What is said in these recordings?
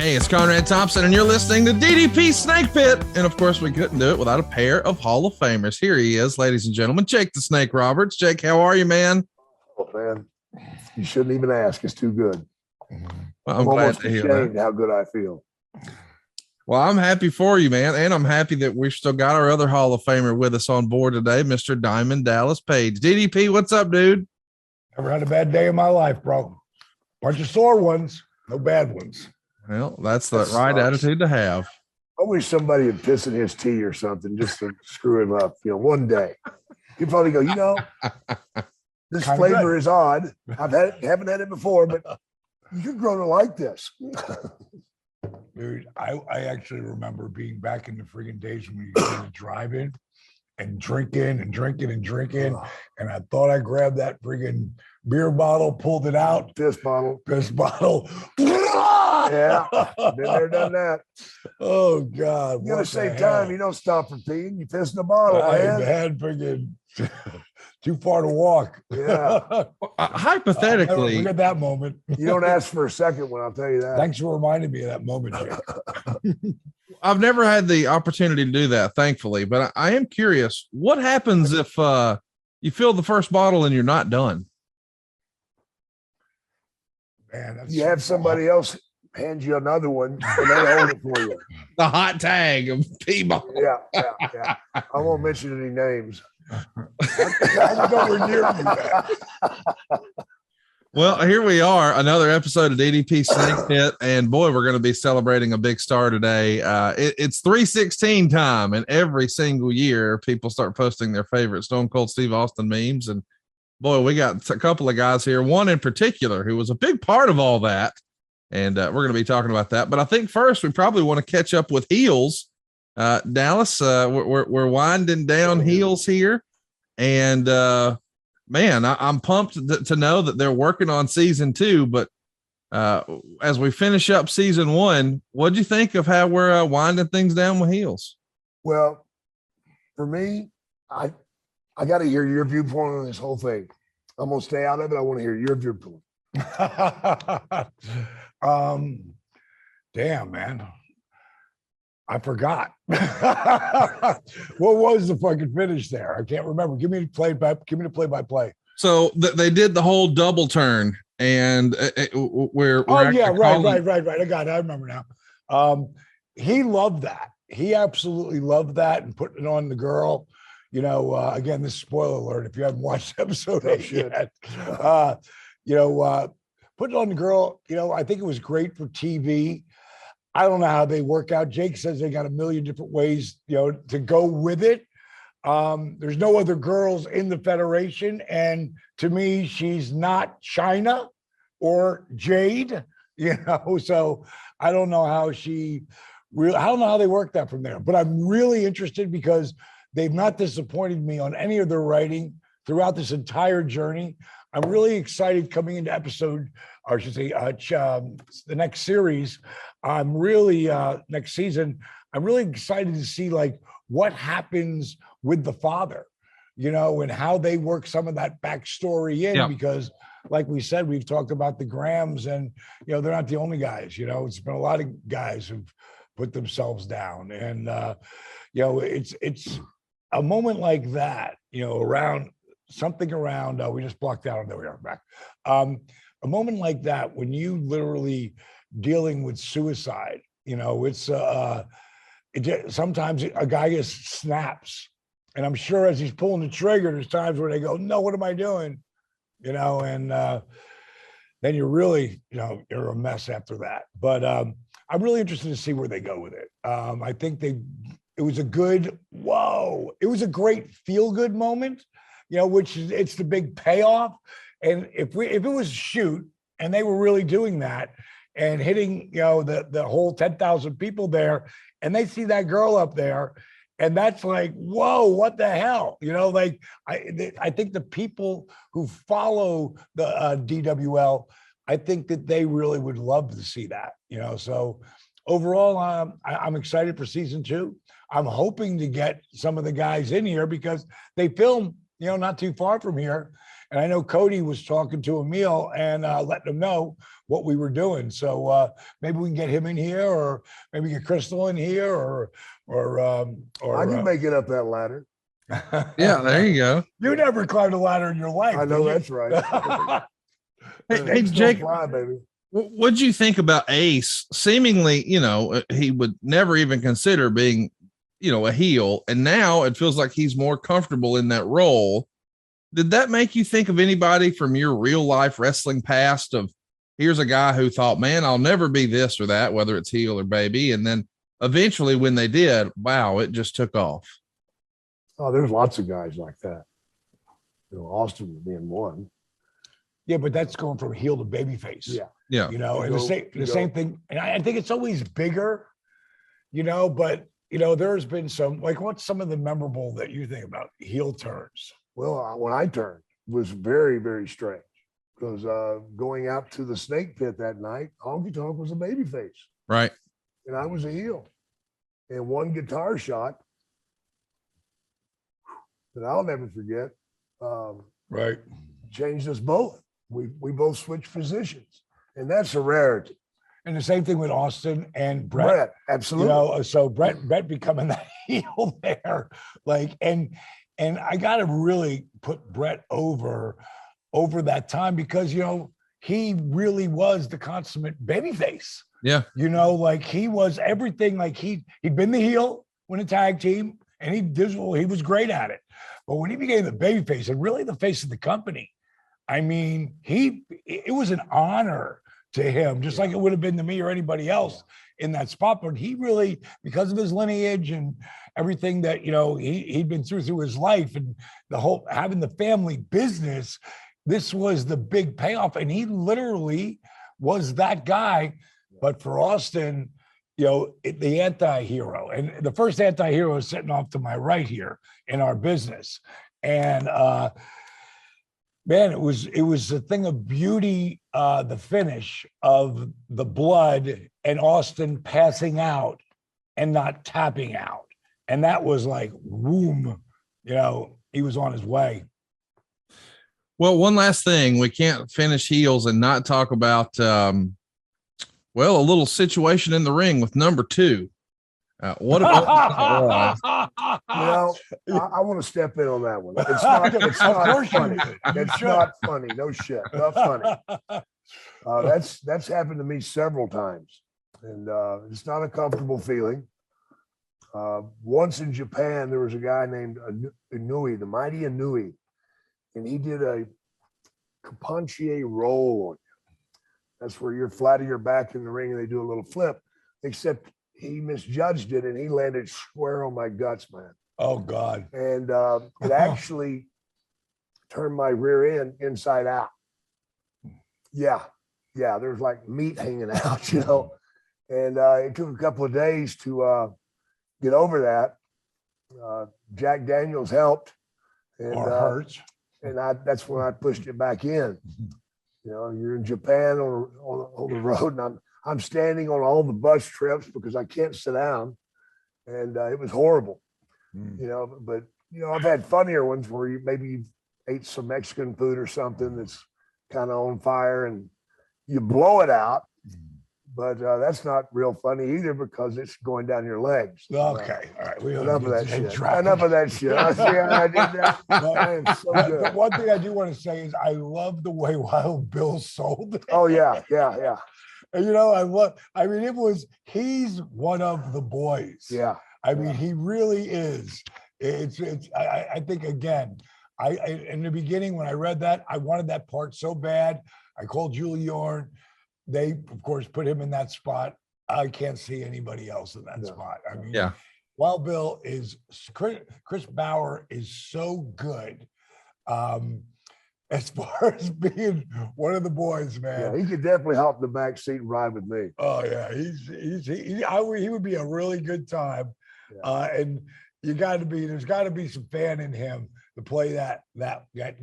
Hey, it's Conrad Thompson, and you're listening to DDP Snake Pit. And of course, we couldn't do it without a pair of Hall of Famers. Here he is, ladies and gentlemen, Jake the Snake Roberts. Jake, how are you, man? Oh, man, you shouldn't even ask. It's too good. Well, I'm glad almost to hear ashamed that. how good I feel. Well, I'm happy for you, man. And I'm happy that we've still got our other Hall of Famer with us on board today, Mr. Diamond Dallas Page. DDP, what's up, dude? Never had a bad day in my life, bro. Bunch of sore ones, no bad ones. Well, that's the That right sucks. attitude to have. I wish somebody would piss in his tea or something just to screw him up. One day. He'd probably go, this Kinda flavor good. is odd. Haven't had it before, but you're growing to like this. Dude, I actually remember being back in the friggin' days when we used to drive in and drinking. And I thought I grabbed that friggin' beer bottle, pulled it out, Piss bottle. Yeah. Been there, done that. Oh, God. You gotta what save the hell? time. You don't stop for peeing. You piss in the bottle, I man. had friggin' too far to walk. Yeah. I'll never Hypothetically, forget that moment. You don't ask for a second one, I'll tell you that. Thanks for reminding me of that moment, Jake. I've never had the opportunity to do that, thankfully, but I am curious, what happens if you fill the first bottle and you're not done? Man, that's You have somebody else hand you another one and they hold it for you. The hot tag of P-ball. Yeah. I won't mention any names. I'm nowhere near you, man. Well, here we are, another episode of DDP Snake Pit, and boy, we're going to be celebrating a big star today. It's 316 time, and every single year, people start posting their favorite Stone Cold Steve Austin memes, and boy, we got a couple of guys here, one in particular who was a big part of all that, and we're going to be talking about that. But I think first, we probably want to catch up with heels. Dallas, we're winding down heels here, and man, I'm pumped to know that they're working on season 2. But as we finish up season 1, what'd you think of how we're winding things down with heels? Well, for me, I got to hear your viewpoint on this whole thing. I'm going to stay out of it. I want to hear your viewpoint. Damn, man. I forgot. What was the fucking finish there? I can't remember. Give me the play-by-play. So they did the whole double turn, and we're Right. I got it. I remember now. He loved that. He absolutely loved that and putting it on the girl. Again, this is spoiler alert if you haven't watched episode 8 yet. Put it on the girl. I think it was great for TV. I don't know how they work out. Jake says they got a million different ways, to go with it. There's no other girls in the Federation. And to me, she's not China or Jade, so I don't know how I don't know how they work that from there, but I'm really interested because they've not disappointed me on any of their writing throughout this entire journey. I'm really excited coming into episode, or I should say, the next series. I'm really next season. I'm really excited to see what happens with the father, and how they work some of that backstory in. Yeah. Because, like we said, we've talked about the Grahams, and they're not the only guys. It's been a lot of guys who've put themselves down, and it's a moment like that. Around. We just blocked out. There we are back. A moment like that when you literally dealing with suicide. It's sometimes a guy just snaps, and I'm sure as he's pulling the trigger, there's times where they go, "No, what am I doing?" And then you're really, you're a mess after that. But I'm really interested to see where they go with it. I think it was a good It was a great feel good moment. Which is it's the big payoff. And if it was a shoot and they were really doing that and hitting, the whole 10,000 people there, and they see that girl up there, and that's like, whoa, what the hell? I think the people who follow the DWL, I think that they really would love to see that, so overall, I'm excited for season 2. I'm hoping to get some of the guys in here because they film, not too far from here. And I know Cody was talking to Emil and letting him know what we were doing. So maybe we can get him in here, or maybe get Crystal in here, or I can make it up that ladder. Yeah, there you go. You never climbed a ladder in your life. I know that's right. Hey, Jake, fly, baby. What'd you think about Ace? Seemingly, he would never even consider being, a heel. And now it feels like he's more comfortable in that role. Did that make you think of anybody from your real life wrestling past of, here's a guy who thought, man, I'll never be this or that, whether it's heel or baby. And then eventually when they did, wow, it just took off. Oh, there's lots of guys like that. Austin being one. Yeah, but that's going from heel to babyface. Yeah. Yeah. And the same thing. And I think it's always bigger, but there's been some, like, what's some of the memorable that you think about heel turns? Well, when I turned, it was very, very strange because going out to the Snake Pit that night, Honky Tonk was a babyface. Right. And I was a heel. And one guitar shot that I'll never forget. Right. Changed us both. We both switched positions, and that's a rarity. And the same thing with Austin and Brett. Absolutely. So Brett becoming that heel there, like, and I got to really put Brett over that time because he really was the consummate babyface. Yeah. Like he was everything. Like he'd been the heel when a tag team, and he was great at it. But when he became the babyface and really the face of the company, I mean, it was an honor to him, just like it would have been to me or anybody else in that spot. But he really, because of his lineage and everything that, he'd been through his life and the whole having the family business, this was the big payoff. And he literally was that guy. But for Austin, the anti-hero, and the first anti-hero is sitting off to my right here in our business. And man, it was a thing of beauty, the finish of the blood and Austin passing out and not tapping out. And that was like, boom, he was on his way. Well, one last thing, we can't finish heels and not talk about, a little situation in the ring with number 2. What about I want to step in on that one. It's not funny. It's not funny. No shit. Not funny. That's happened to me several times. And it's not a comfortable feeling. Once in Japan, there was a guy named Inui, the mighty Inui, and he did a Kapanchie roll on you. That's where you're flat on your back in the ring and they do a little flip, except he misjudged it and he landed square on my guts, man. Oh, God. And it actually turned my rear end inside out. Yeah. There's like meat hanging out, and it took a couple of days to get over that. Jack Daniels helped. And, or hurts. And that's when I pushed it back in. You're in Japan on the road, and I'm standing on all the bus trips because I can't sit down, and it was horrible. But I've had funnier ones where maybe you ate some Mexican food or something that's kind of on fire, and you blow it out. But that's not real funny either because it's going down your legs. Okay, all right. Enough of that shit. Enough of that shit. I did that. I am so good. The one thing I do want to say is I love the way Wild Bill sold it. Oh yeah. And he's one of the boys. Yeah. I mean, he really is. I think again, in the beginning when I read that, I wanted that part so bad. I called Julie Yorn. They, of course, put him in that spot. I can't see anybody else in that spot. I mean, Wild Bill is Chris Bauer is so good. As far as being one of the boys, man. Yeah, he could definitely hop in the back seat and ride with me. Oh yeah, he would be a really good time. Yeah. And there's got to be some fan in him to play that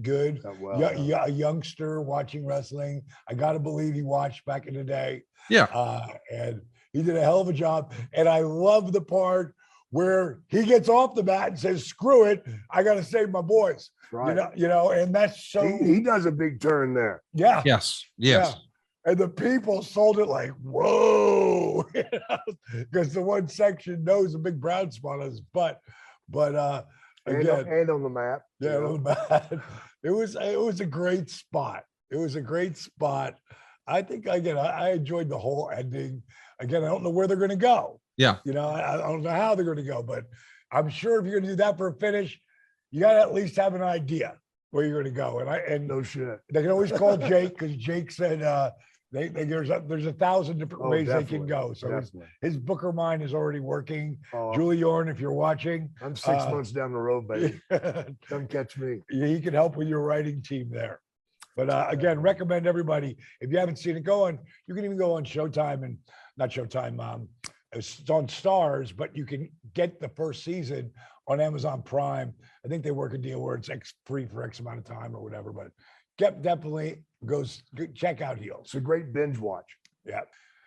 good. A youngster watching wrestling. I got to believe he watched back in the day. Yeah. And he did a hell of a job. And I love the part where he gets off the mat and says, "Screw it, I got to save my boys." Right. And that's so. He does a big turn there. Yeah. Yes. Yeah. And the people sold it like, whoa, because the one section knows a big brown spot on his butt. But again, and on the map. Yeah, on the mat. It was a great spot. It was a great spot. I think I enjoyed the whole ending. Again, I don't know where they're going to go. Yeah. I don't know how they're going to go, but I'm sure if you're going to do that for a finish, you got to at least have an idea where you're going to go. And No shit. they can always call Jake, because Jake said there's 1,000 different ways they can go. So his Booker mind is already working. Julie Orn, if you're watching, I'm 6 months down the road, baby. Come catch me. He can help with your writing team there. But again, recommend everybody, if you haven't seen it, you can even go on Showtime, and not Showtime, it's on Stars, but you can get the first season on Amazon Prime. I think they work a deal where it's free for X amount of time or whatever, but definitely check out Heels. It's a great binge watch. Yeah.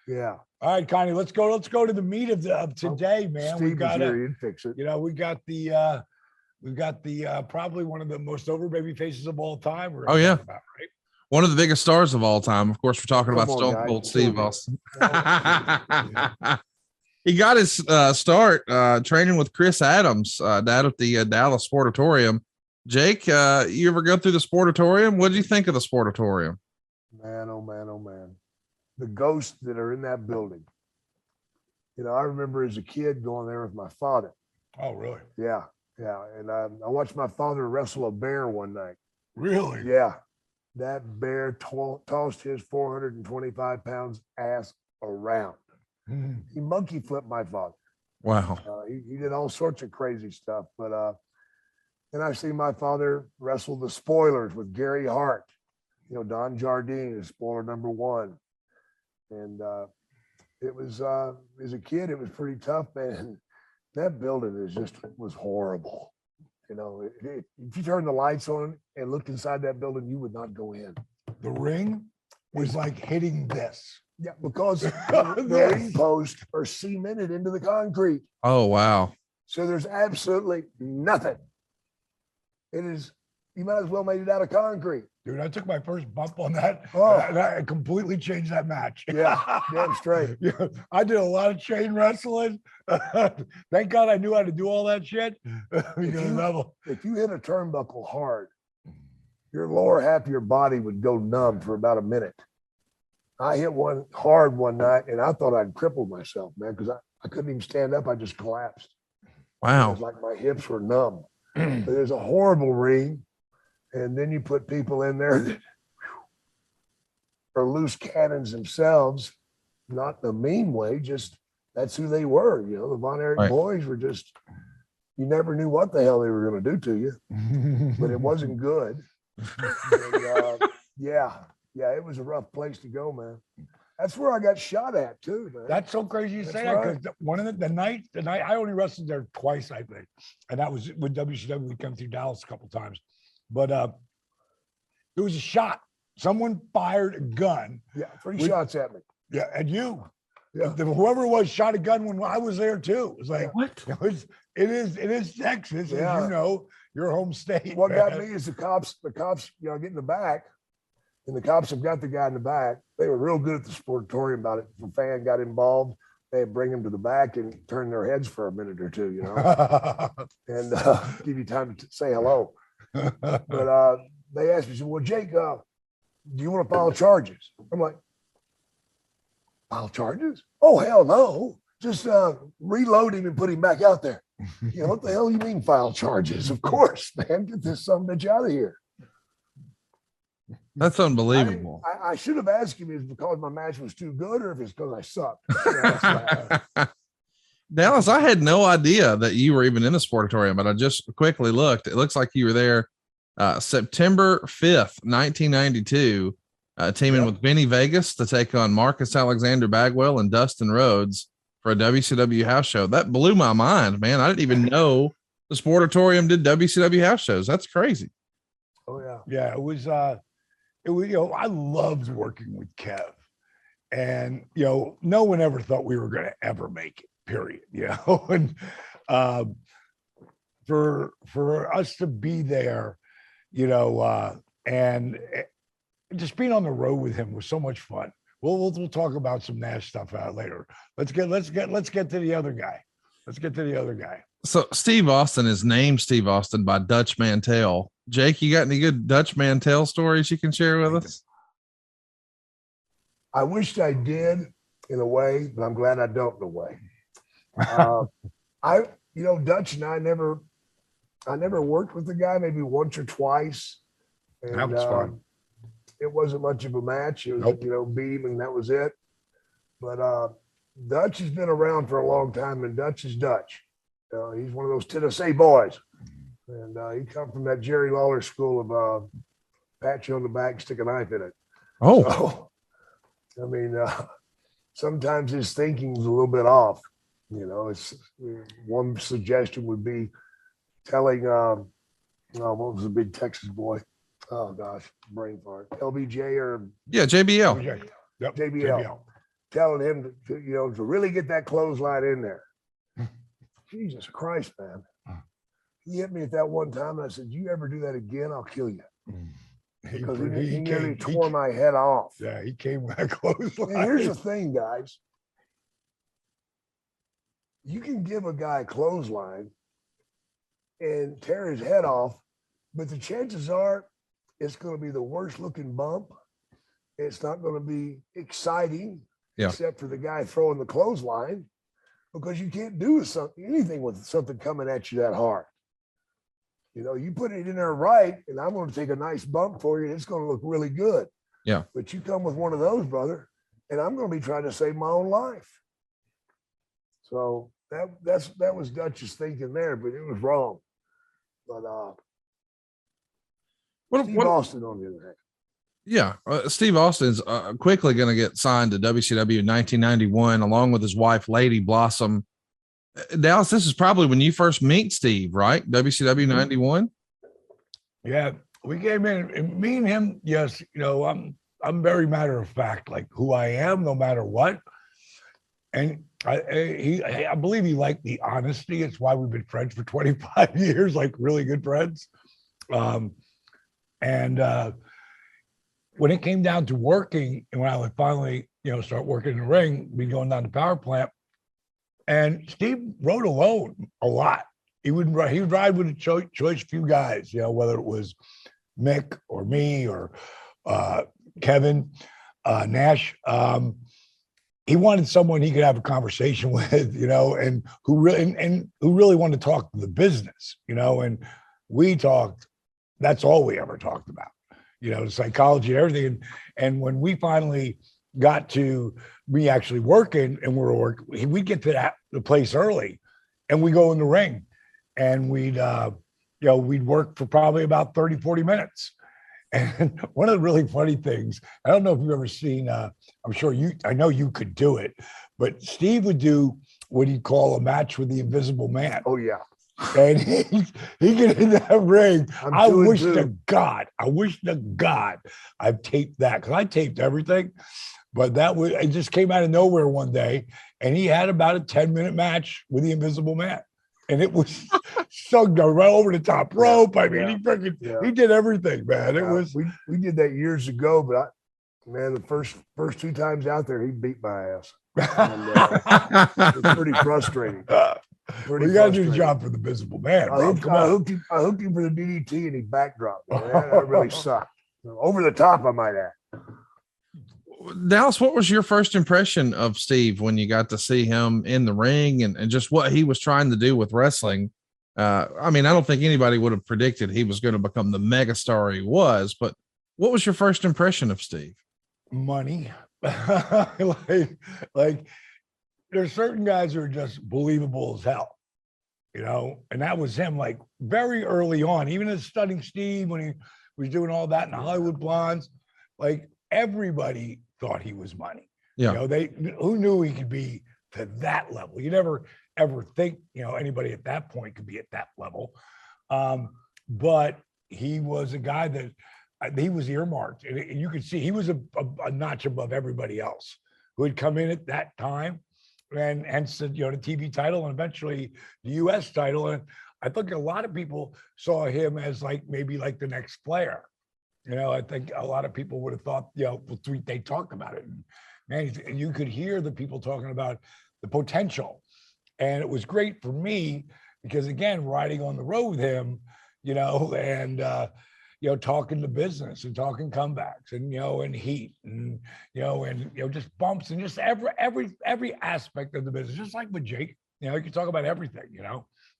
Yeah. All right, Connie, let's go to the meat of today, man. Steve is here, you'd fix it. We got the probably one of the most over baby faces of all time. Oh yeah. About, right? One of the biggest stars of all time. Of course, we're talking about Stone guys. Cold Steve Austin. He got his start training with Chris Adams down at the Dallas Sportatorium. Jake, you ever go through the Sportatorium? What did you think of the Sportatorium? Man, oh man, oh man. The ghosts that are in that building. I remember as a kid going there with my father. Oh, really? Yeah. Yeah. And I watched my father wrestle a bear one night. Really? Yeah. That bear tossed his 425 pounds ass around. He monkey flipped my father. Wow. He did all sorts of crazy stuff. But then I see my father wrestle the spoilers with Gary Hart. Don Jardine is spoiler number 1. And it was, as a kid, it was pretty tough, man. That building was horrible. If you turned the lights on and looked inside that building, you would not go in. The ring was like hitting this. Yeah, because the ring posts are cemented into the concrete. Oh, wow. So there's absolutely nothing. You might as well made it out of concrete. Dude, I took my first bump on that. Oh. And I completely changed that match. Yeah, damn straight. Yeah, I did a lot of chain wrestling. Thank God I knew how to do all that shit. If you hit a turnbuckle hard, your lower half of your body would go numb for about a minute. I hit one hard one night, and I thought I'd crippled myself, man, because I couldn't even stand up. I just collapsed. Wow. It was like my hips were numb. But there's a horrible ring. And then you put people in there that are loose cannons themselves, not in a mean way, just that's who they were. The Von Erich boys were just, you never knew what the hell they were going to do to you, but it wasn't good. And, yeah, it was a rough place to go, man. That's where I got shot at too, man. That's so crazy you say that, because one of the night I only wrestled there twice, I think, and that was with WCW. We come through Dallas a couple times. But there was a shot. Someone fired a gun. Yeah, 3 shots at me. Yeah, and you. Yeah. Whoever it was shot a gun when I was there too. It was like, what? It is Texas, yeah. As you know, your home state. What got me is the cops, get in the back, and the cops have got the guy in the back. They were real good at the Sportatorium about it. If a fan got involved, they'd bring him to the back and turn their heads for a minute or two, and give you time to say hello. But they asked me, well, Jake, do you want to file charges? I'm like, file charges? Oh, hell no. Just reload him and put him back out there. What the hell you mean file charges? Of course, man. Get this son of a bitch out of here. That's unbelievable. I should have asked him if it's because my match was too good or if it's because I sucked. Dallas, I had no idea that you were even in the Sportatorium, but I just quickly looked. It looks like you were there September 5th, 1992, teaming with Benny Vegas to take on Marcus Alexander Bagwell and Dustin Rhodes for a WCW house show. That blew my mind, man. I didn't even know the Sportatorium did WCW house shows. That's crazy. Oh yeah. Yeah, it was I loved working with Kev, and no one ever thought we were going to ever make it, period. And For us to be there, and just being on the road with him was so much fun. We'll talk about some Nash stuff out later. Let's get to the other guy. So Steve Austin is named Steve Austin by Dutch Mantell. Jake, you got any good Dutch Mantell stories you can share with us? I wished I did in a way, but I'm glad I don't in a way. Dutch and I never worked with the guy, maybe once or twice. And, that was fun. It wasn't much of a match. It was, beat him and that was it. But Dutch has been around for a long time, and Dutch is Dutch. He's one of those Tennessee boys. And he come from that Jerry Lawler school of pat you on the back, stick a knife in it. Oh. So, sometimes his thinking's a little bit off. It's one suggestion would be telling, what was the big Texas boy? Oh gosh, brain fart. LBJ or JBL. Yep, JBL. Telling him to really get that clothesline in there. Jesus Christ, man. He hit me at that one time, and I said, "You ever do that again, I'll kill you." Because he nearly tore my head off. Yeah, he came that close. And here's the thing, guys. You can give a guy a clothesline and tear his head off, but the chances are it's going to be the worst looking bump. It's not going to be exciting, except for the guy throwing the clothesline, because you can't do anything with something coming at you that hard. You put it in there right, and I'm going to take a nice bump for you, and it's going to look really good. Yeah. But you come with one of those, brother, and I'm going to be trying to save my own life. So that was Dutch's thinking there, but it was wrong. But Steve Austin, on the other hand. Yeah, Steve Austin's quickly going to get signed to WCW in 1991, along with his wife, Lady Blossom. Dallas, this is probably when you first meet Steve, right? WCW 91. Yeah, we came in, and me and him. Yes, I'm very matter of fact, like who I am, no matter what. And I believe he liked the honesty. It's why we've been friends for 25 years, like really good friends. When it came down to working, and when I would finally, start working in the ring, be going down to power plant, and Steve rode alone a lot. He would ride with a choice few guys, whether it was Mick or me or Kevin Nash. He wanted someone he could have a conversation with, and who really wanted to talk to the business, and we talked. That's all we ever talked about, the psychology and everything. And when we finally got to me actually working, and we'd get to the place early, and we go in the ring, and we'd work for probably about 30, 40 minutes. And one of the really funny things, I don't know if you've ever seen, I'm sure I know you could do it, but Steve would do what he'd call a match with the Invisible Man. Oh, yeah. And he get in that ring. I wish to God I've taped that, because I taped everything. But it just came out of nowhere one day, and he had about a 10-minute match with the Invisible Man. And it was sung right over the top rope. I mean, he did everything, man. It was we did that years ago, but the first two times out there, he beat my ass. And, it was pretty frustrating. You got to do the job for the Invisible Man. I hooked him for the DDT, and he backdropped. That really sucked. Over the top, I might add. Dallas, what was your first impression of Steve when you got to see him in the ring and just what he was trying to do with wrestling? I don't think anybody would have predicted he was going to become the megastar he was, but what was your first impression of Steve? Money. like there's certain guys who are just believable as hell, and that was him, like very early on, even as studying Steve when he was doing all that in the Hollywood Blondes, like everybody thought he was money. Yeah. Who knew he could be to that level? You never ever think, anybody at that point could be at that level. But he was a guy that he was earmarked, and you could see he was a notch above everybody else who had come in at that time. and hence the TV title and eventually the US title. And I think a lot of people saw him as maybe the next Flair. I think a lot of people would have thought, they talked about it. And man, you could hear the people talking about the potential. And it was great for me because, again, riding on the road with him, and, talking the business and talking comebacks and, and heat and, just bumps and just every aspect of the business, just like with Jake, you can talk about everything,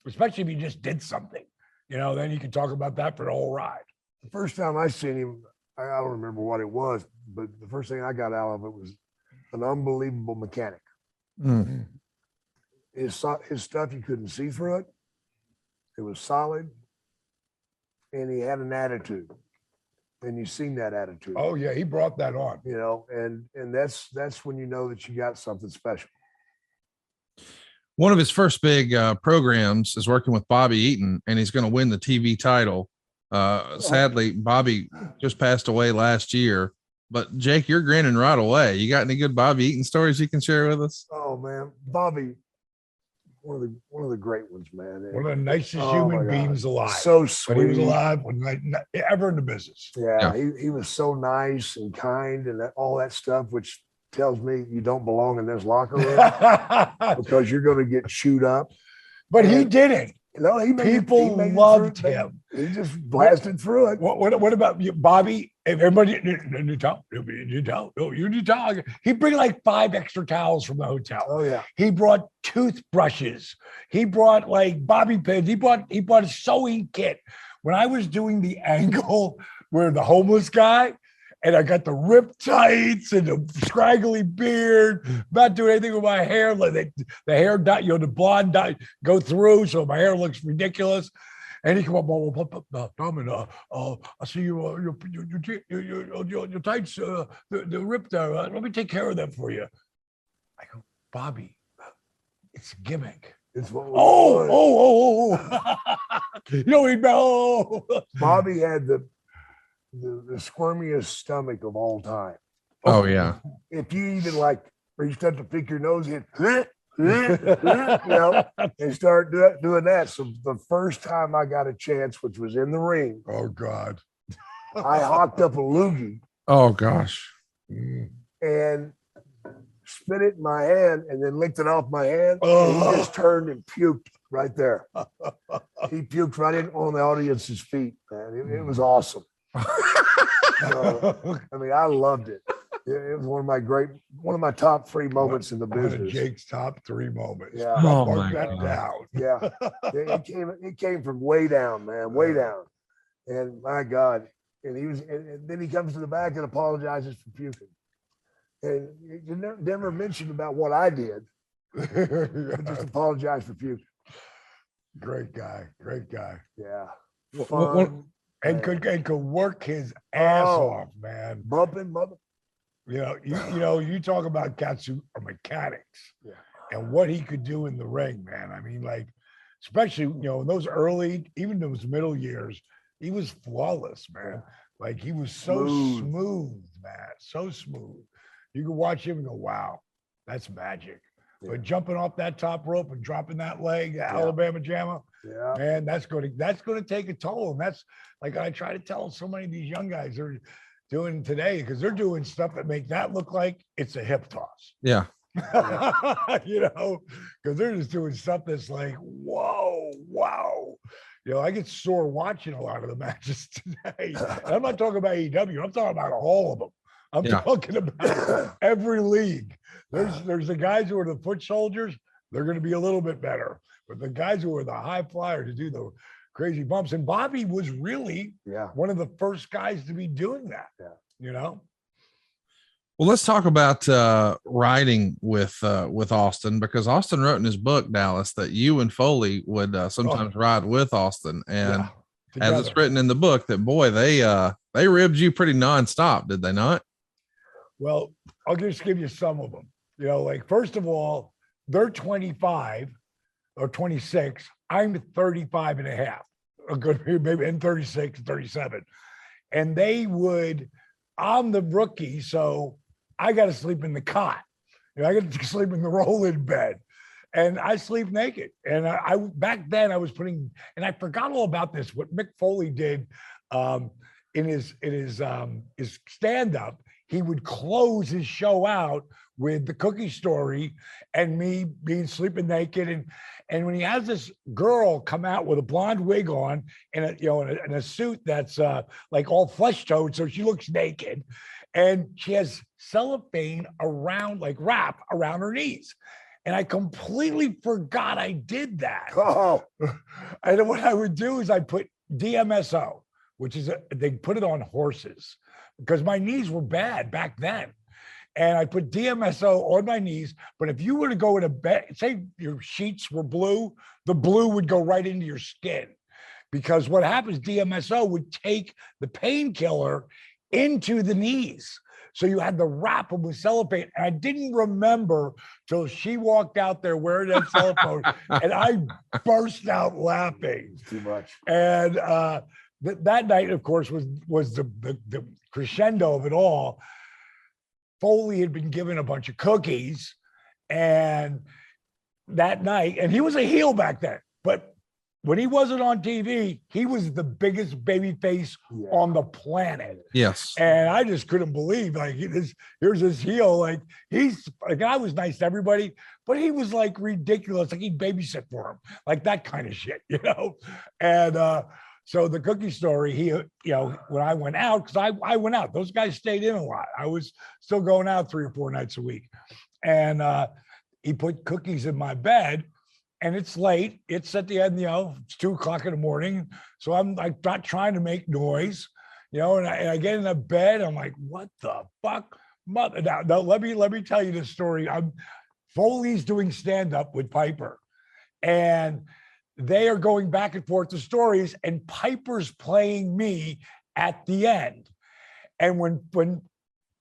especially if you just did something, then you can talk about that for the whole ride. The first time I seen him, I don't remember what it was, but the first thing I got out of it was an unbelievable mechanic. Mm-hmm. His stuff, you couldn't see through it. It was solid. And he had an attitude. And you seen that attitude. Oh yeah, he brought that on. And that's when you know that you got something special. One of his first big programs is working with Bobby Eaton, and he's going to win the TV title. Sadly, Bobby just passed away last year. But Jake, you're grinning right away. You got any good Bobby Eaton stories you can share with us? Oh man, Bobby, one of the great ones, man. One of the nicest human beings alive. So sweet. When he was alive, ever in the business. Yeah. He was so nice and kind and all that stuff, which tells me you don't belong in this locker room because you're going to get chewed up. But he didn't. People loved him. He just blasted through it. What about you, Bobby? If everybody, you talk. He'd bring 5 extra towels from the hotel. Oh yeah. He brought toothbrushes. He brought bobby pins. He brought a sewing kit. When I was doing the angle where the homeless guy, and I got the rip tights and the scraggly beard, not doing anything with my hair. The hair dye, the blonde dye go through, so my hair looks ridiculous. And he come up, Tom, I see your tights, the rip there. Let me take care of that for you. I go, Bobby, it's a gimmick. It's what we Bobby had the squirmiest stomach of all time. Oh yeah. If you even reached up to pick your nose in, and start doing that. So the first time I got a chance, which was in the ring, oh God, I hawked up a loogie. Oh gosh. And spit it in my hand and then licked it off my hand. And he just turned and puked right there. He puked right in on the audience's feet, man. It was awesome. So, I loved it. It was one of my top 3 moments in the business. Jake's top 3 moments. Yeah. Oh, mark my that God. down. Yeah. It came from way down, man, way down. And my God. And then he comes to the back and apologizes for puking. And you never mentioned about what I did. Just apologize for puking. Great guy. Yeah. And could work his ass off, man. Bumping. You talk about cats who are mechanics, and what he could do in the ring, man. Especially in those early, even those middle years, he was flawless, man. He was so smooth, man, so smooth. You could watch him and go, "Wow, that's magic." Yeah. But jumping off that top rope and dropping that leg, Alabama Jammer, man, that's going to take a toll. And that's I try to tell so many of these young guys are doing today, because they're doing stuff that make that look like it's a hip toss. Yeah. Because they're just doing stuff that's whoa, wow. I get sore watching a lot of the matches today. And I'm not talking about AEW. I'm talking about all of them. I'm talking about every league. There's the guys who are the foot soldiers. They're going to be a little bit better. But the guys who are the high flyers to do the crazy bumps. And Bobby was really one of the first guys to be doing that. Well, let's talk about riding with Austin, because Austin wrote in his book, Dallas, that you and Foley would sometimes ride with Austin. And as it's written in the book, that boy, they ribbed you pretty nonstop, did they not? Well, I'll just give you some of them. First of all, they're 25 or 26. I'm 35 and a half, a good maybe, and 36, 37. And I'm the rookie, so I got to sleep in the cot. I get to sleep in the roll-in bed, and I sleep naked. And I back then I was putting, and I forgot all about this. What Mick Foley did in his stand-up, he would close his show out with the cookie story and me being sleeping naked. And when he has this girl come out with a blonde wig on and in a suit that's like all flesh toned, so she looks naked, and she has cellophane around, like wrap around her knees. And I completely forgot I did that. Oh, And what I would do is I put DMSO, which is they put it on horses because my knees were bad back then. And I put DMSO on my knees. But if you were to go in a bed, say your sheets were blue, the blue would go right into your skin. Because what happens, DMSO would take the painkiller into the knees. So you had to wrap them with cellophane. And I didn't remember till she walked out there wearing that cellophane. And I burst out laughing. it's too much. And that night, of course, was the crescendo of it all. Foley had been given a bunch of cookies, and that night, and he was a heel back then, but when he wasn't on TV, he was the biggest baby face on the planet. Yes. And I just couldn't believe, like, here's this heel, like, he's like, I was nice to everybody, but he was like ridiculous, like he'd babysit for him, like that kind of shit, And so the cookie story, he, when I went out, because I went out, those guys stayed in a lot. I was still going out 3 or 4 nights a week. And he put cookies in my bed, and it's late. It's at the end, it's 2:00 in the morning. So I'm like not trying to make noise, and I get in the bed. I'm like, what the fuck? Mother, now let me tell you this story. Foley's doing stand-up with Piper, and they are going back and forth to stories, and Piper's playing me at the end. And when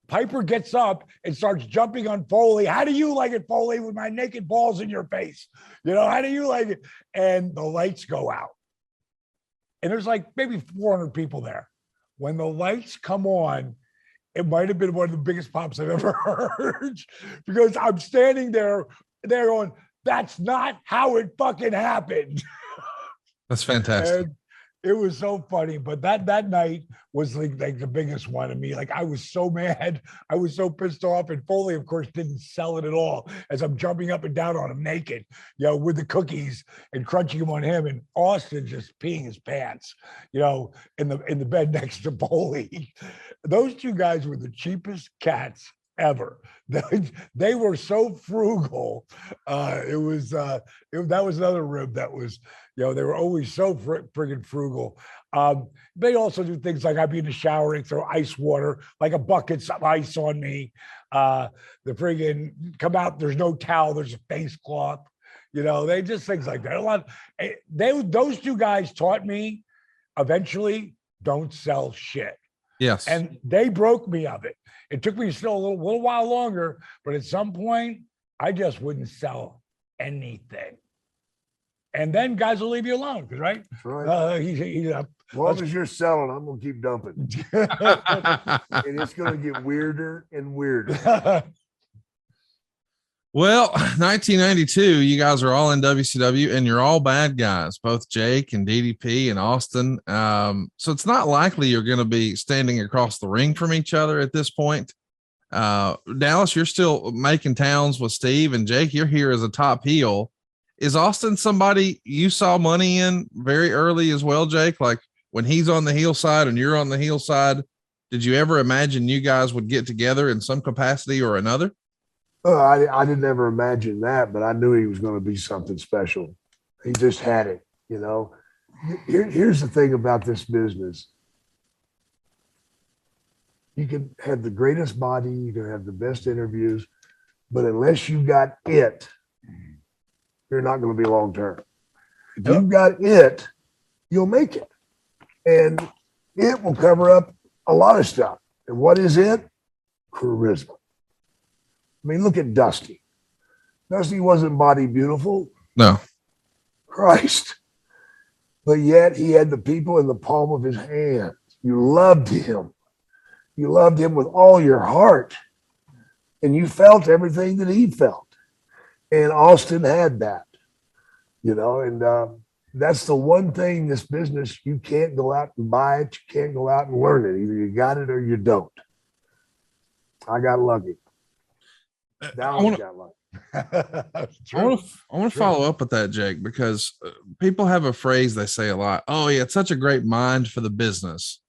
Piper gets up and starts jumping on Foley, how do you like it, Foley, with my naked balls in your face? How do you like it? And the lights go out. And there's like maybe 400 people there. When the lights come on, it might have been one of the biggest pops I've ever heard, because I'm standing there going, that's not how it fucking happened. That's fantastic. And it was so funny, but that night was like the biggest one to me. Like, I was so mad, I was so pissed off, and Foley, of course, didn't sell it at all. As I'm jumping up and down on him naked, with the cookies and crunching them on him, and Austin just peeing his pants, in the bed next to Foley. Those two guys were the cheapest cats ever. They were so frugal. That was another rib that was, they were always so friggin' frugal. They also do things like I'd be in the shower and throw ice water, like a bucket of ice on me. The friggin' come out, there's no towel, there's a face cloth. They just things like that. Those two guys taught me eventually, don't sell shit. Yes. And they broke me of it. It took me still a little while longer, but at some point, I just wouldn't sell anything. And then guys will leave you alone, right? That's right. As long as you're selling, I'm going to keep dumping. And it's going to get weirder and weirder. Well, 1992, you guys are all in WCW, and you're all bad guys, both Jake and DDP and Austin. So it's not likely you're going to be standing across the ring from each other at this point. Dallas, you're still making towns with Steve, and Jake, you're here as a top heel. Is Austin somebody you saw money in very early as well, Jake? Like when he's on the heel side and you're on the heel side, did you ever imagine you guys would get together in some capacity or another? I didn't ever imagine that, but I knew he was going to be something special. He just had it, Here's the thing about this business. You can have the greatest body, you can have the best interviews, but unless you got it, you're not going to be long-term. If you've got it, you'll make it. And it will cover up a lot of stuff. And what is it? Charisma. I mean, look at Dusty. Dusty wasn't body beautiful. No. Christ. But yet he had the people in the palm of his hand. You loved him. You loved him with all your heart. and you felt everything that he felt. And Austin had that, and that's the one thing this business, you can't go out and buy it. You can't go out and learn it. Either you got it or you don't. I got lucky. Dallas got lucky. I want to follow up with that, Jake, because people have a phrase they say a lot. Oh, yeah, it's such a great mind for the business.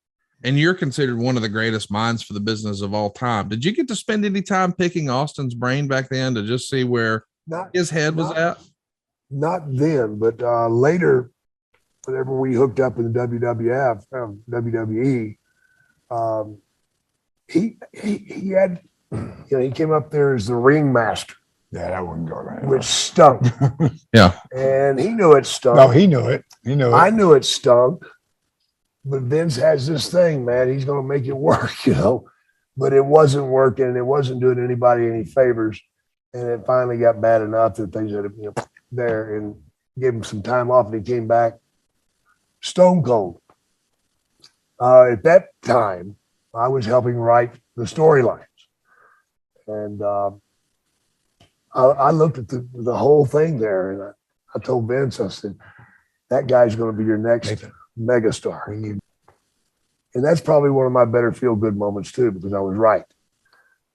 And you're considered one of the greatest minds for the business of all time. Did you get to spend any time picking Austin's brain back then to just see where his head was at? Not then, but later, whenever we hooked up in the WWE, he had, he came up there as the Ringmaster. Yeah, that wouldn't go right. Which stunk. Yeah. And he knew it stunk. No, he knew it. He knew it. I knew it stunk. But Vince has this thing, man. He's going to make it work, But it wasn't working, and it wasn't doing anybody any favors. And it finally got bad enough that they said, there and gave him some time off, and he came back stone cold. At that time, I was helping write the storylines. And I looked at the whole thing there, and I told Vince, I said, that guy's going to be your next megastar. And that's probably one of my better feel-good moments, too, because I was right.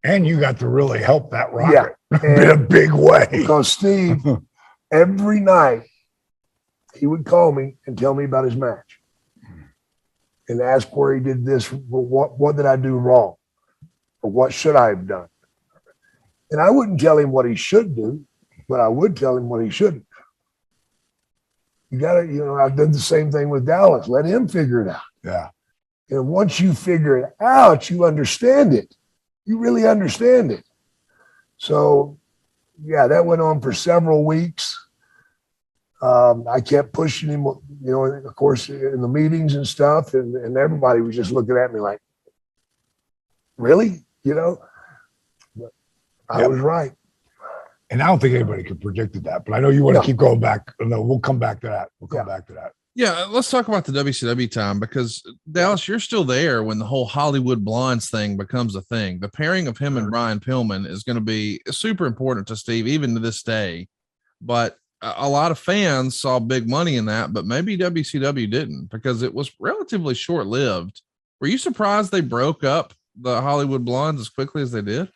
And you got to really help that rocket in a big way. Because Steve, every night, he would call me and tell me about his match and ask where he did this, what did I do wrong, or what should I have done. And I wouldn't tell him what he should do, but I would tell him what he shouldn't do. You got to, I've done the same thing with Dallas. Let him figure it out. Yeah. And once you figure it out, you understand it. You really understand it. So, yeah, that went on for several weeks. I kept pushing him, of course, in the meetings and stuff, and everybody was just looking at me like, really? But I was right. And I don't think anybody could predicted that, but I know you want to keep going back. No, we'll come back to that. We'll come back to that. Yeah, let's talk about the WCW time, because Dallas, you're still there when the whole Hollywood Blondes thing becomes a thing. The pairing of him and Brian Pillman is going to be super important to Steve, even to this day. But a lot of fans saw big money in that, but maybe WCW didn't, because it was relatively short-lived. Were you surprised they broke up the Hollywood Blondes as quickly as they did?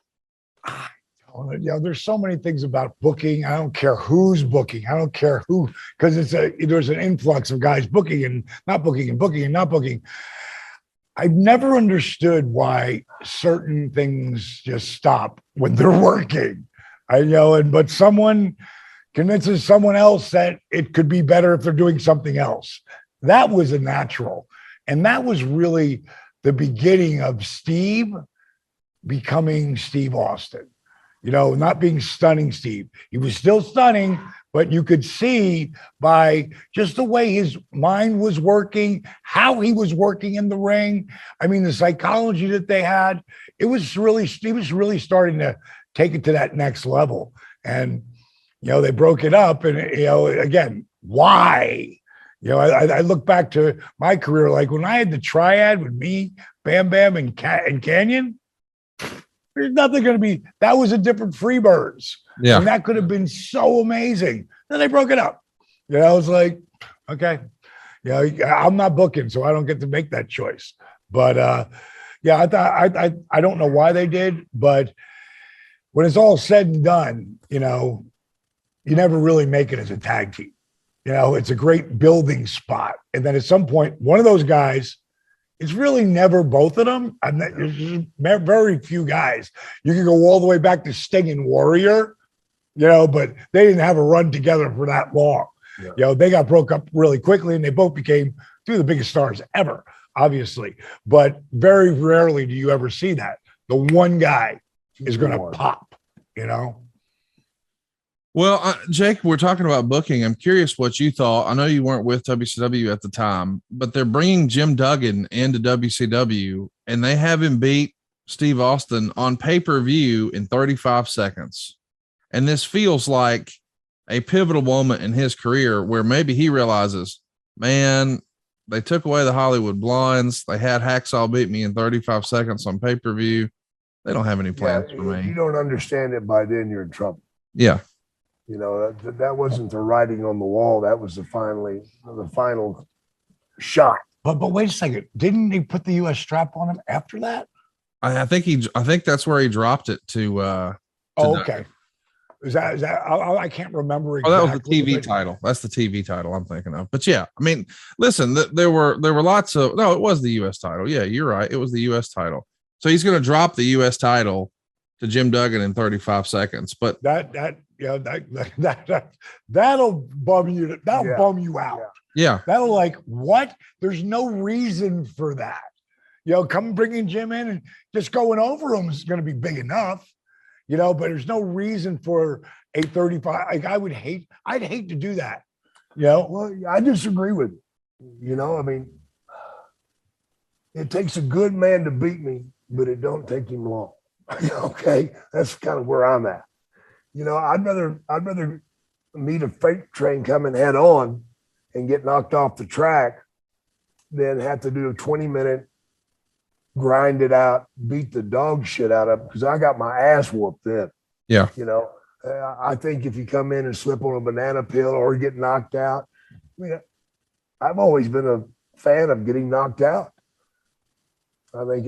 There's so many things about booking. I don't care who's booking. I don't care who, because there's an influx of guys booking and not booking and booking and not booking. I've never understood why certain things just stop when they're working. But someone convinces someone else that it could be better if they're doing something else. That was a natural. And that was really the beginning of Steve becoming Steve Austin. Not being stunning Steve. He was still stunning, but you could see by just the way his mind was working, how he was working in the ring. I mean, the psychology that they had, he was really starting to take it to that next level. And, they broke it up, and, again, why? I look back to my career, like when I had the triad with me, Bam Bam, and Canyon. There's nothing going to be. That was a different Freebirds. Yeah. And that could have been so amazing. Then they broke it up. I was like, okay, I'm not booking, so I don't get to make that choice. But I thought I don't know why they did, but when it's all said and done, you never really make it as a tag team. It's a great building spot. And then at some point, one of those guys, it's really never both of them. There's very few guys. You can go all the way back to Sting and Warrior, but they didn't have a run together for that long. Yeah. They got broke up really quickly, and they both became two of the biggest stars ever, obviously. But very rarely do you ever see that. The one guy is going to pop, Well, Jake, we're talking about booking. I'm curious what you thought. I know you weren't with WCW at the time, but they're bringing Jim Duggan into WCW, and they have him beat Steve Austin on pay-per-view in 35 seconds. And this feels like a pivotal moment in his career where maybe he realizes, man, they took away the Hollywood Blondes. They had Hacksaw beat me in 35 seconds on pay-per-view. They don't have any plans for If you me. don't understand it by then, you're in trouble. Yeah. You know, that wasn't the writing on the wall. That was the final shot. But wait a second. Didn't he put the US strap on him after that? I think that's where he dropped it to Oh, okay. Is that I can't remember exactly. Oh, that was the TV but title. That's the TV title I'm thinking of. But yeah, I mean, listen, there were lots of, no, it was the US title. Yeah, you're right. It was the US title. So he's going to drop the US title to Jim Duggan in 35 seconds. But that'll bum you. That'll bum you out. Yeah. That'll like, what? There's no reason for that. Come bringing Jim in and just going over him is going to be big enough, but there's no reason for a 35. Like I'd hate to do that. Well, I disagree with you. I mean, it takes a good man to beat me, but it don't take him long. Okay. That's kind of where I'm at. I'd rather meet a freight train coming head on and get knocked off the track than have to do a 20-minute grind it out, beat the dog shit out of it, because I got my ass whooped then. Yeah. I think if you come in and slip on a banana peel or get knocked out, I've always been a fan of getting knocked out. I think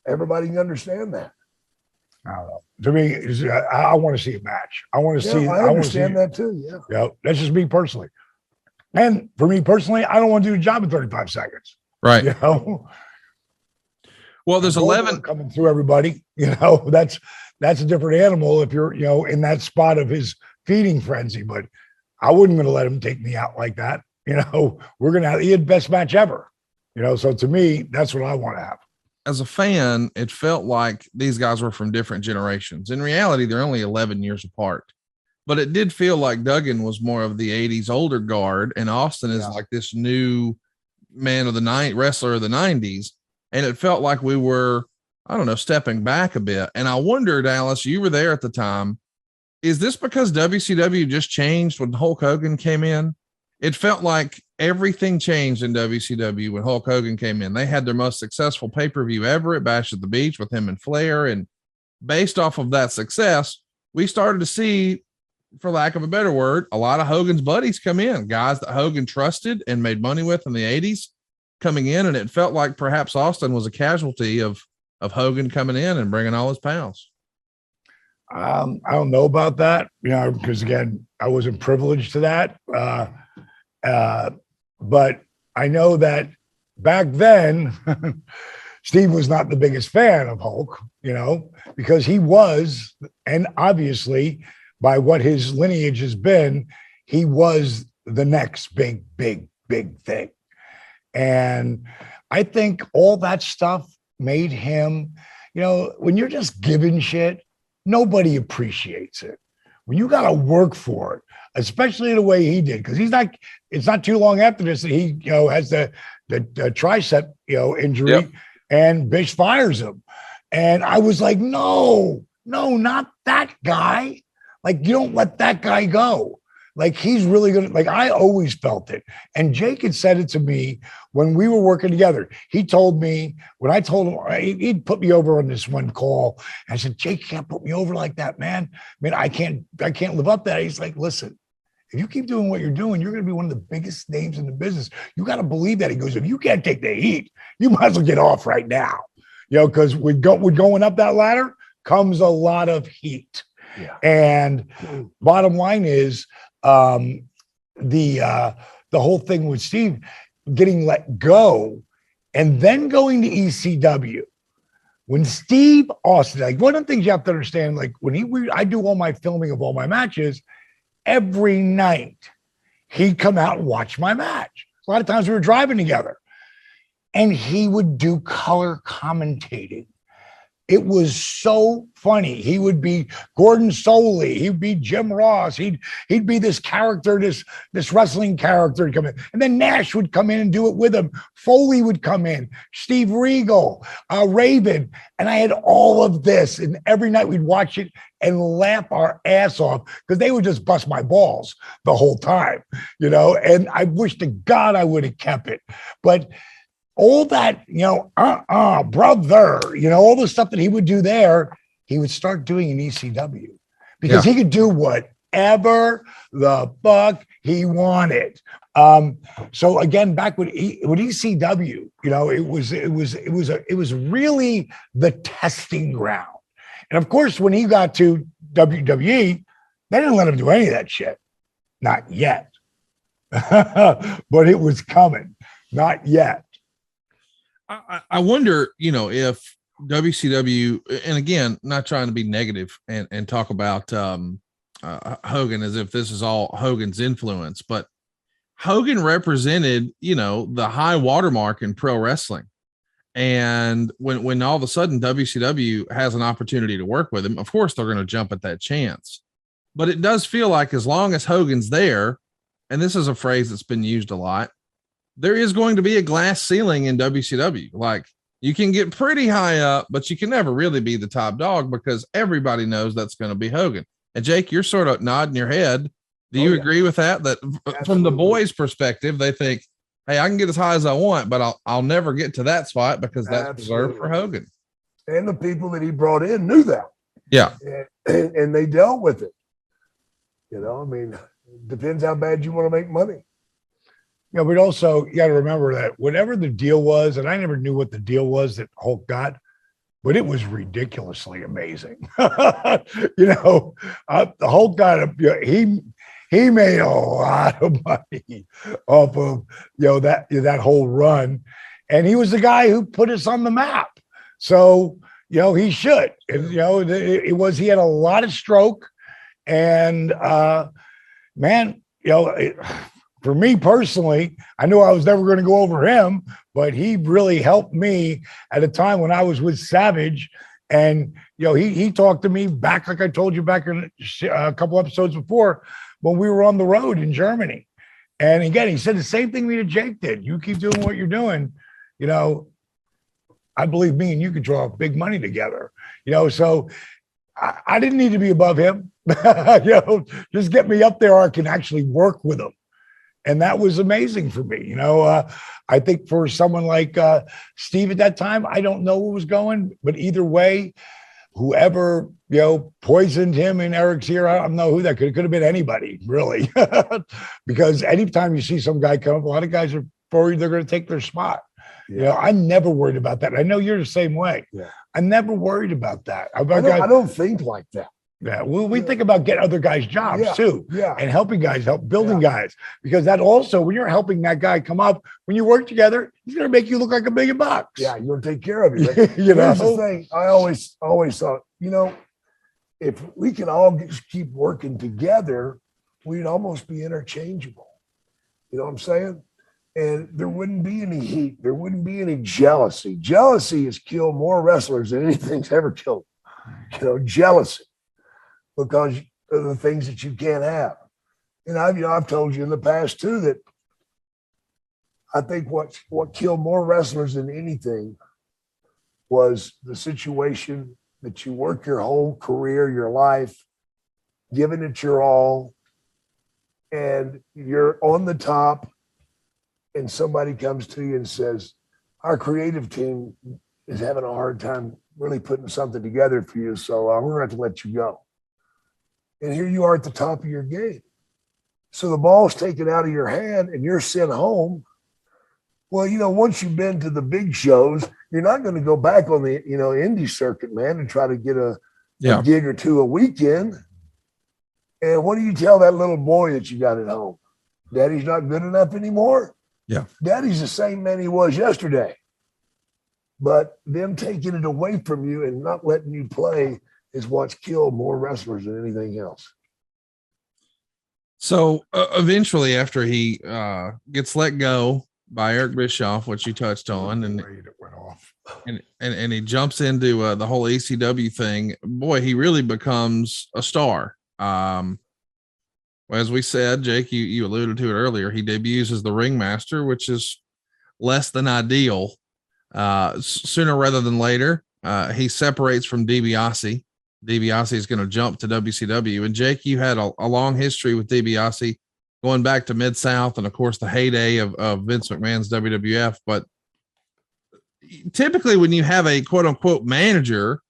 everybody can understand that. I don't know. To me, I want to see a match. I want to see. I understand that too. Yeah. That's just me personally. And for me personally, I don't want to do the job in 35 seconds. Right. Well, there's 11 coming through everybody. That's a different animal if you're, in that spot of his feeding frenzy. But I wouldn't going to let him take me out like that. We're going to have the best match ever. So to me, that's what I want to have. As a fan, it felt like these guys were from different generations. In reality, they're only 11 years apart. But it did feel like Duggan was more of the 80s older guard, and Austin is like this new man of the night, wrestler of the 90s. And it felt like we were, I don't know, stepping back a bit. And I wonder, Dallas, you were there at the time. Is this because WCW just changed when Hulk Hogan came in? It felt like everything changed in WCW when Hulk Hogan came in. They had their most successful pay-per-view ever at Bash at the Beach with him and Flair. And based off of that success, we started to see, for lack of a better word, a lot of Hogan's buddies come in, guys that Hogan trusted and made money with in the 80s coming in. And it felt like perhaps Austin was a casualty of Hogan coming in and bringing all his pals. I don't know about that, because again, I wasn't privileged to that. But I know that back then, Steve was not the biggest fan of Hulk, because he was, and obviously by what his lineage has been, he was the next big thing. And I think all that stuff made him, when you're just giving shit, nobody appreciates it. When you got to work for it, especially the way he did, because it's not too long after this that he, has the tricep, injury, and Bish fires him. And I was like, no, not that guy. Like, you don't let that guy go. Like, he's really good. Like, I always felt it. And Jake had said it to me when we were working together. He told me, when I told him, he'd put me over on this one call. I said, Jake, can't put me over like that, man. I can't live up to that. He's like, listen, if you keep doing what you're doing, you're going to be one of the biggest names in the business. You got to believe that. He goes, if you can't take the heat, you might as well get off right now. Because with going up that ladder comes a lot of heat. Yeah. And bottom line is, the whole thing with Steve getting let go and then going to ECW. When Steve Austin, like, one of the things you have to understand, like when I do all my filming of all my matches, every night he'd come out and watch my match. A lot of times we were driving together and he would do color commentating. It was so funny. He would be Gordon Soley. He'd be Jim Ross. He'd be this character, this wrestling character come in. And then Nash would come in and do it with him. Foley would come in. Steve Regal, Raven. And I had all of this. And every night we'd watch it and laugh our ass off because they would just bust my balls the whole time, And I wish to God I would have kept it. But all that, brother, all the stuff that he would do there, he would start doing in ECW because he could do whatever the fuck he wanted. So again, back with ECW, it was really the testing ground. And of course, when he got to WWE, they didn't let him do any of that shit. Not yet. But it was coming. Not yet. I wonder, if WCW, and again, not trying to be negative and talk about Hogan as if this is all Hogan's influence, but Hogan represented, the high watermark in pro wrestling. And when all of a sudden WCW has an opportunity to work with him, of course they're going to jump at that chance. But it does feel like as long as Hogan's there, and this is a phrase that's been used a lot, there is going to be a glass ceiling in WCW. Like, you can get pretty high up, but you can never really be the top dog because everybody knows that's going to be Hogan. And Jake, you're sort of nodding your head. Do you agree with that? That Absolutely. From the boys' perspective, they think, hey, I can get as high as I want, but I'll never get to that spot because that's reserved for Hogan. And the people that he brought in knew that. Yeah. And they dealt with it. It depends how bad you want to make money. But also you got to remember that whatever the deal was, and I never knew what the deal was that Hulk got, but it was ridiculously amazing. The Hulk got he made a lot of money off of that whole run, and he was the guy who put us on the map. So he should. And he had a lot of stroke, and for me personally, I knew I was never going to go over him, but he really helped me at a time when I was with Savage. And, he talked to me back, like I told you back in a couple episodes before, when we were on the road in Germany. And again, he said the same thing me and Jake did. You keep doing what you're doing. I believe me and you could draw big money together. So I didn't need to be above him. Just get me up there. I can actually work with him. And that was amazing for me. I think for someone like Steve at that time, I don't know what was going, but either way, whoever, poisoned him in Eric's ear, I don't know who that could have been anybody, really. Because anytime you see some guy come up, a lot of guys are worried they're going to take their spot. Yeah. I'm never worried about that. I know you're the same way. Yeah. I'm never worried about that. I don't think like that. Yeah, well, we think about getting other guys jobs too, and helping guys, building guys, because that also, when you're helping that guy come up, when you work together, he's going to make you look like $1 million. Yeah, you're going to take care of it. Here's the thing. I always thought, if we can all just keep working together, we'd almost be interchangeable. You know what I'm saying? And there wouldn't be any heat. There wouldn't be any jealousy. Jealousy has killed more wrestlers than anything's ever killed. Jealousy. Because of the things that you can't have. And I've told you in the past too, that I think what killed more wrestlers than anything was the situation that you work your whole career, your life, giving it your all, and you're on the top, and somebody comes to you and says, our creative team is having a hard time really putting something together for you, so we're going to have to let you go. And here you are at the top of your game. So the ball's taken out of your hand and you're sent home. Well, once you've been to the big shows, you're not going to go back on the, indie circuit, man, and try to get a gig or two a weekend. And what do you tell that little boy that you got at home? Daddy's not good enough anymore? Yeah. Daddy's the same man he was yesterday. But them taking it away from you and not letting you play is what's killed more wrestlers than anything else. So eventually, after he gets let go by Eric Bischoff, which you touched on, and it went off, and he jumps into the whole ECW thing, boy, he really becomes a star. As we said, Jake, you alluded to it earlier, he debuts as the Ringmaster, which is less than ideal. Sooner rather than later, he separates from DiBiase. DiBiase is going to jump to WCW. And Jake, you had a long history with DiBiase going back to Mid-South and of course the heyday of Vince McMahon's WWF. But typically when you have a quote unquote manager,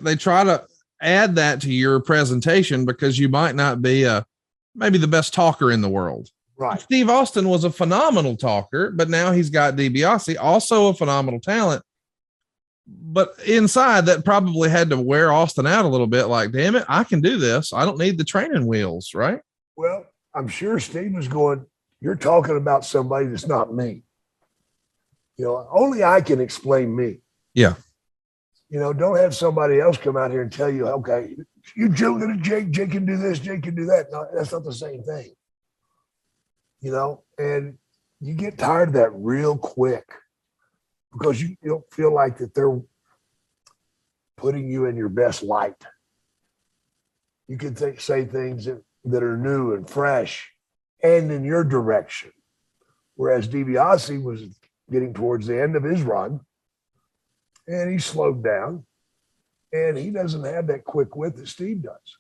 they try to add that to your presentation because you might not be maybe the best talker in the world. Right. Steve Austin was a phenomenal talker, but now he's got DiBiase, also a phenomenal talent. But inside, that probably had to wear Austin out a little bit. Like, damn it, I can do this. I don't need the training wheels, right? Well, I'm sure Steve was going, you're talking about somebody that's not me. Only I can explain me. Yeah. Don't have somebody else come out here and tell you, okay, you're joking at Jake. Jake can do this. Jake can do that. No, that's not the same thing. And you get tired of that real quick because you don't feel like that they're putting you in your best light. You can say things that are new and fresh and in your direction. Whereas DiBiase was getting towards the end of his run and he slowed down and he doesn't have that quick wit that Steve does.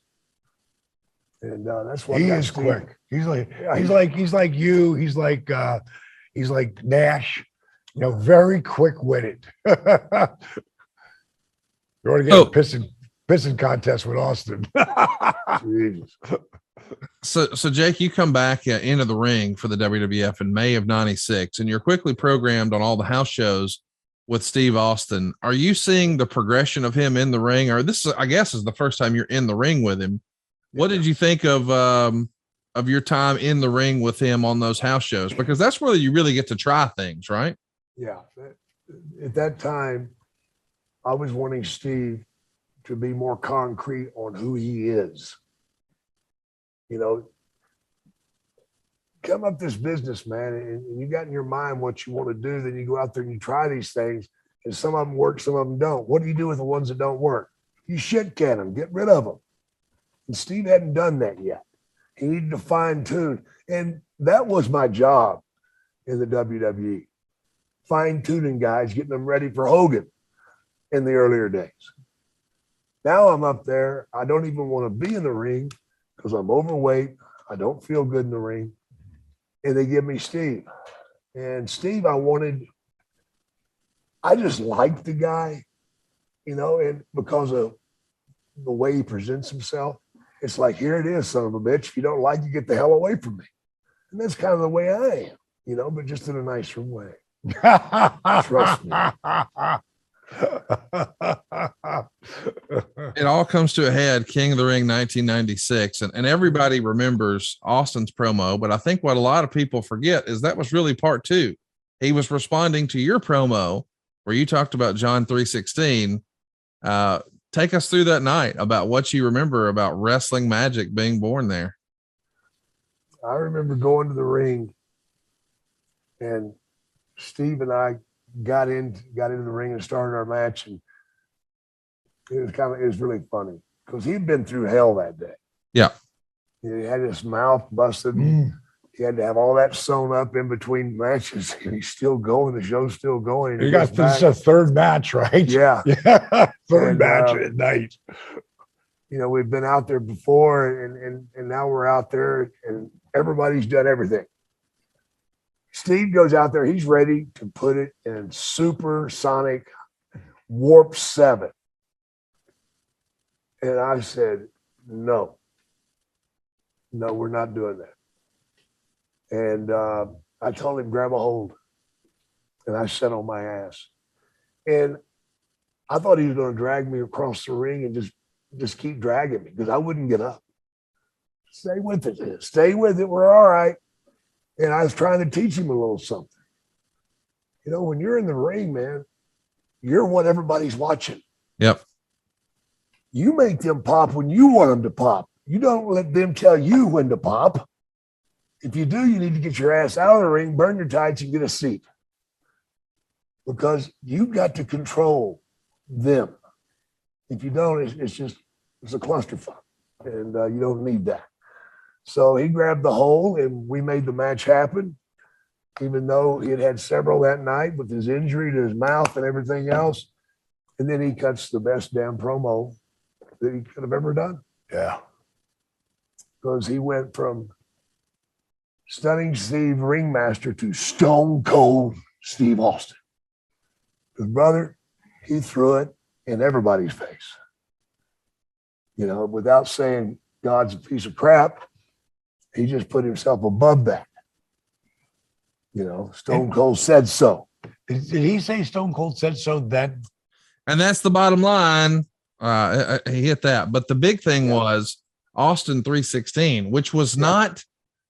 And that's why he is Steve quick. He's like you. He's like Nash, very quick-witted. You want to get a pissing contest with Austin. So Jake, you come back into the ring for the WWF in May of '96, and you're quickly programmed on all the house shows with Steve Austin. Are you seeing the progression of him in the ring, or this, I guess, is the first time you're in the ring with him? What did you think of your time in the ring with him on those house shows? Because that's where you really get to try things, right? Yeah. At that time, I was wanting Steve to be more concrete on who he is. Come up this business, man, and you got in your mind what you want to do. Then you go out there and you try these things, and some of them work, some of them don't. What do you do with the ones that don't work? You shit can them, get rid of them. And Steve hadn't done that yet. He needed to fine tune. And that was my job in the WWE. Fine tuning guys, getting them ready for Hogan in the earlier days. Now I'm up there. I don't even want to be in the ring because I'm overweight. I don't feel good in the ring. And they give me Steve. And Steve, I just liked the guy, and because of the way he presents himself. It's like, here it is, son of a bitch. If you don't like it, get the hell away from me. And that's kind of the way I am, but just in a nicer way. Trust me. It all comes to a head, King of the Ring 1996. And everybody remembers Austin's promo, but I think what a lot of people forget is that was really part two. He was responding to your promo where you talked about John 3:16. Take us through that night about what you remember about wrestling magic being born there. I remember going to the ring and Steve and I got into the ring and started our match. And it was really funny because he'd been through hell that day. Yeah. He had his mouth busted. He had to have all that sewn up in between matches. And he's still going. The show's still going. You got this is a third match, right? Yeah. Third match at night. We've been out there before and now we're out there and everybody's done everything. Steve goes out there. He's ready to put it in supersonic warp 7. And I said, no, we're not doing that. And I told him, grab a hold. And I sat on my ass. And I thought he was going to drag me across the ring and just keep dragging me because I wouldn't get up. Stay with it. Stay with it. We're all right. And I was trying to teach him a little something. When you're in the ring, man, you're what everybody's watching. Yep. You make them pop when you want them to pop. You don't let them tell you when to pop. If you do, you need to get your ass out of the ring, burn your tights, and get a seat. Because you've got to control them. If you don't, it's a clusterfuck. And you don't need that. So he grabbed the hole, and we made the match happen, even though he had several that night with his injury to his mouth and everything else. And then he cuts the best damn promo that he could have ever done. Yeah. Because he went from Stunning Steve Ringmaster to Stone Cold Steve Austin. His brother, he threw it in everybody's face. You know, without saying God's a piece of crap, he just put himself above that. You know, Stone Cold said so. Did he say Stone Cold said so then? And that's the bottom line. He hit that. But the big thing was Austin 316, which was not,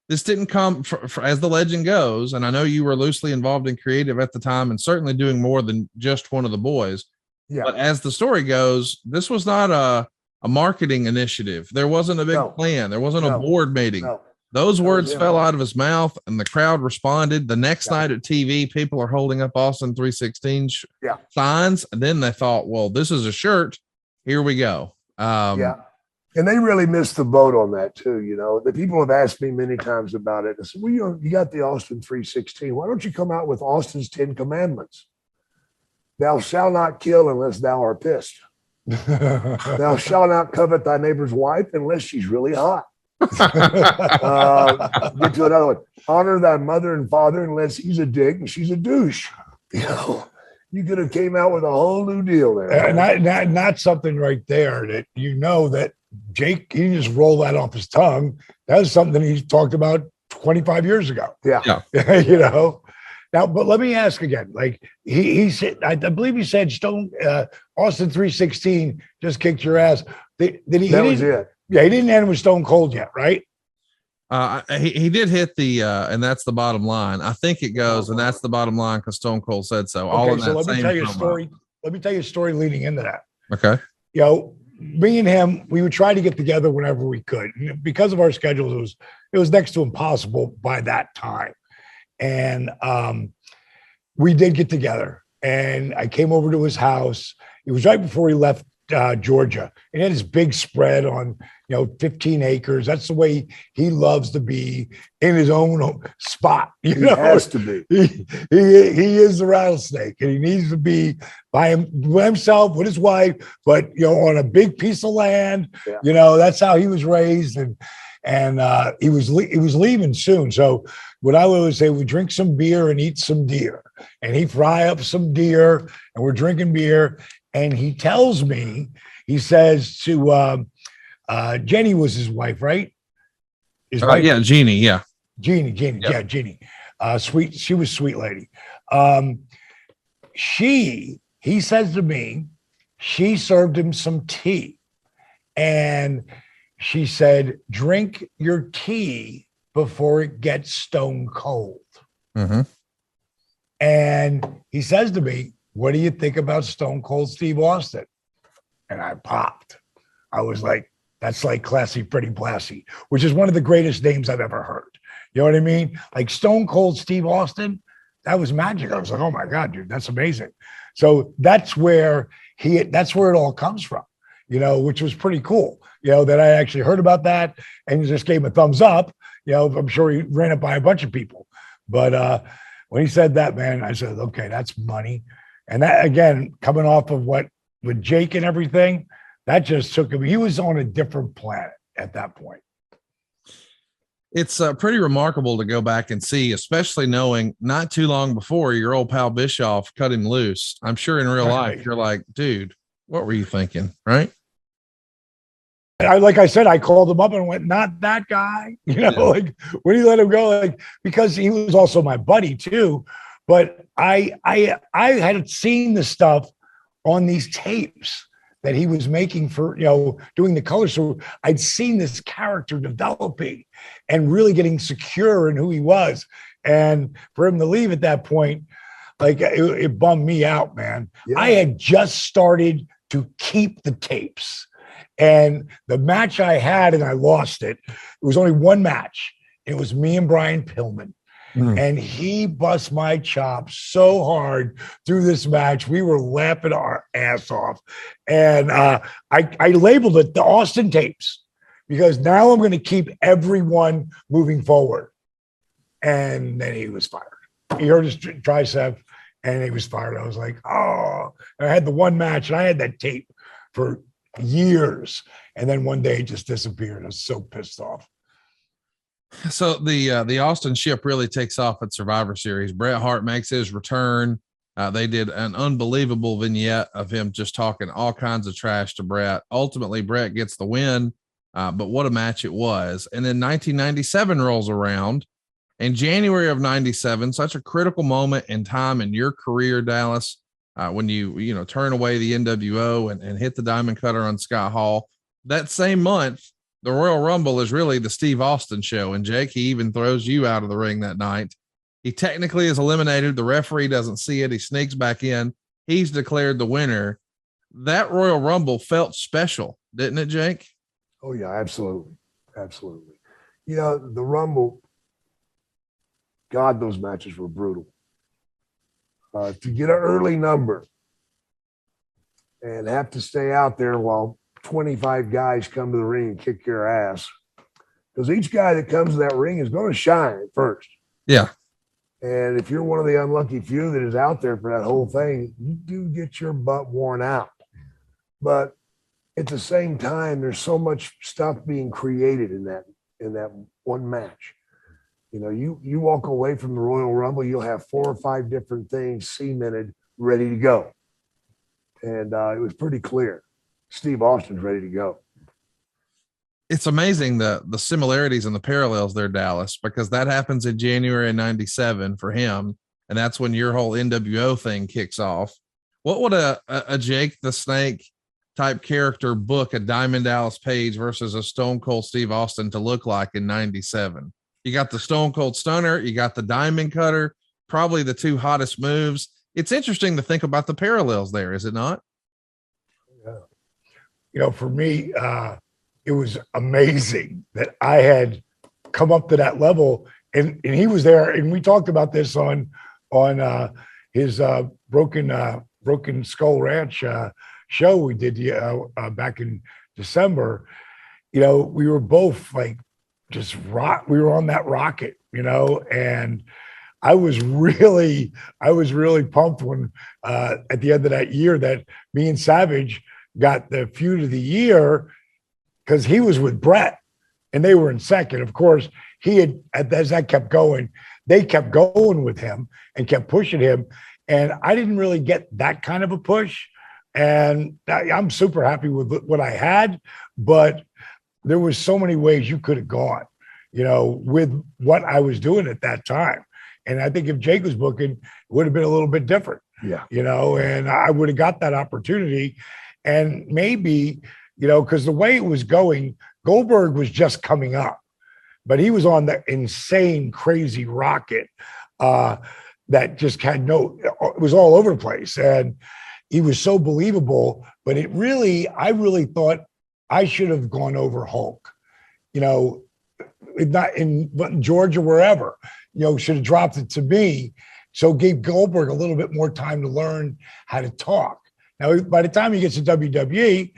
this didn't come for, as the legend goes. And I know you were loosely involved in creative at the time and certainly doing more than just one of the boys. Yeah. But as the story goes, this was not a marketing initiative. There wasn't a big plan. There wasn't a board meeting. No. Those words fell out of his mouth and the crowd responded. The next night at TV, people are holding up Austin 316 signs. And then they thought, well, this is a shirt. Here we go. And they really missed the boat on that too. You know, the people have asked me many times about it. I said, well, you got the Austin 316. Why don't you come out with Austin's 10 commandments? Thou shalt not kill unless thou art pissed. Thou shalt not covet thy neighbor's wife unless she's really hot. Get to another one. Honor thy mother and father unless he's a dick and she's a douche. You know, you could have came out with a whole new deal there. And not something right there that you know that Jake, he just rolled that off his tongue. That was something he talked about 25 years ago. Yeah. You know. Now, but let me ask again. Like he said, I believe he said Austin 316 just kicked your ass. Did he? That was it. Yeah, he didn't end with Stone Cold yet, right? He did hit the and that's the bottom line. I think it goes, and that's the bottom line because Stone Cold said so. Okay, all in so that let me tell you a promo. story. Let me tell you a story leading into that. Okay. You know, me and him, we would try to get together whenever we could. Because of our schedules, it was next to impossible by that time. And we did get together. And I came over to his house. It was right before he left Georgia. And he had his big spread on, 15 acres. That's the way he loves to be in his own spot. He has to be. He is the rattlesnake, and he needs to be by himself with his wife, but on a big piece of land. Yeah. That's how he was raised, and he was leaving soon. So what I would always say, we drink some beer and eat some deer, and he fry up some deer, and we're drinking beer, and he tells me, he says to Jenny was his wife, right? His wife? Yeah, Jeannie. Yeah. Jeannie. Yep. Yeah, Jeannie. Sweet. She was a sweet lady. He says to me, she served him some tea. And she said, drink your tea before it gets stone cold. Mm-hmm. And he says to me, what do you think about Stone Cold Steve Austin? And I popped. I was like, that's like Classy Pretty Blassie, which is one of the greatest names I've ever heard. You know what I mean? Like Stone Cold Steve Austin, that was magic. I was like, oh my God, dude, that's amazing. So that's where it all comes from, which was pretty cool, that I actually heard about that and just gave him a thumbs up. I'm sure he ran it by a bunch of people. But when he said that, man, I said, okay, that's money. And that, again, coming off of what with Jake and everything, that just took him. He was on a different planet at that point. It's pretty remarkable to go back and see, especially knowing not too long before your old pal Bischoff cut him loose. I'm sure in real life, you're like, dude, what were you thinking? Right. Like I said, I called him up and went, not that guy, like when he let him go, like, because he was also my buddy too. But I had seen the stuff on these tapes that he was making for, doing the color. So I'd seen this character developing and really getting secure in who he was. And for him to leave at that point, like it bummed me out, man. Yeah. I had just started to keep the tapes, and the match I had, and I lost it. It was only one match. It was me and Brian Pillman. And he bust my chops so hard through this match. We were laughing our ass off. And I labeled it the Austin tapes, because now I'm going to keep everyone moving forward. And then he was fired. He hurt his tricep and he was fired. I was like, oh, and I had the one match and I had that tape for years. And then one day it just disappeared. I was so pissed off. So the Austin ship really takes off at Survivor Series. Bret Hart makes his return. They did an unbelievable vignette of him just talking all kinds of trash to Bret. Ultimately, Bret gets the win, but what a match it was. And then 1997 rolls around. In January of 97, such a critical moment in time in your career, Dallas, when you turn away the NWO and hit the diamond cutter on Scott Hall. That same month, the Royal Rumble is really the Steve Austin show. And Jake, he even throws you out of the ring that night. He technically is eliminated. The referee doesn't see it. He sneaks back in. He's declared the winner. That Royal Rumble felt special, didn't it, Jake? Oh, yeah, absolutely. Absolutely. The Rumble, God, those matches were brutal. To get an early number and have to stay out there while 25 guys come to the ring and kick your ass. Because each guy that comes to that ring is going to shine at first. Yeah. And if you're one of the unlucky few that is out there for that whole thing, you do get your butt worn out. But at the same time, there's so much stuff being created in that one match. You walk away from the Royal Rumble, you'll have 4 or 5 different things cemented, ready to go. And it was pretty clear. Steve Austin's ready to go. It's amazing the similarities and the parallels there, Dallas, because that happens in January of 97 for him. And that's when your whole NWO thing kicks off. What would a Jake the Snake type character book a Diamond Dallas Page versus a Stone Cold Steve Austin to look like in 97? You got the Stone Cold Stunner, you got the Diamond Cutter, probably the 2 hottest moves. It's interesting to think about the parallels there, is it not? Yeah. For me, it was amazing that I had come up to that level, and he was there. And we talked about this on his Broken Skull Ranch show we did back in December. We were both like we were on that rocket, and I was really pumped when at the end of that year that me and Savage got the feud of the year, because he was with Bret and they were in second. Of course, as that kept going, they kept going with him and kept pushing him. And I didn't really get that kind of a push. And I'm super happy with what I had, but there was so many ways you could have gone, with what I was doing at that time. And I think if Jake was booking, it would have been a little bit different. Yeah. And I would have got that opportunity. And maybe, because the way it was going, Goldberg was just coming up, but he was on the insane, crazy rocket that just had it was all over the place. And he was so believable, but I really thought I should have gone over Hulk, not in Georgia, wherever, should have dropped it to me. So gave Goldberg a little bit more time to learn how to talk. Now, by the time he gets to WWE,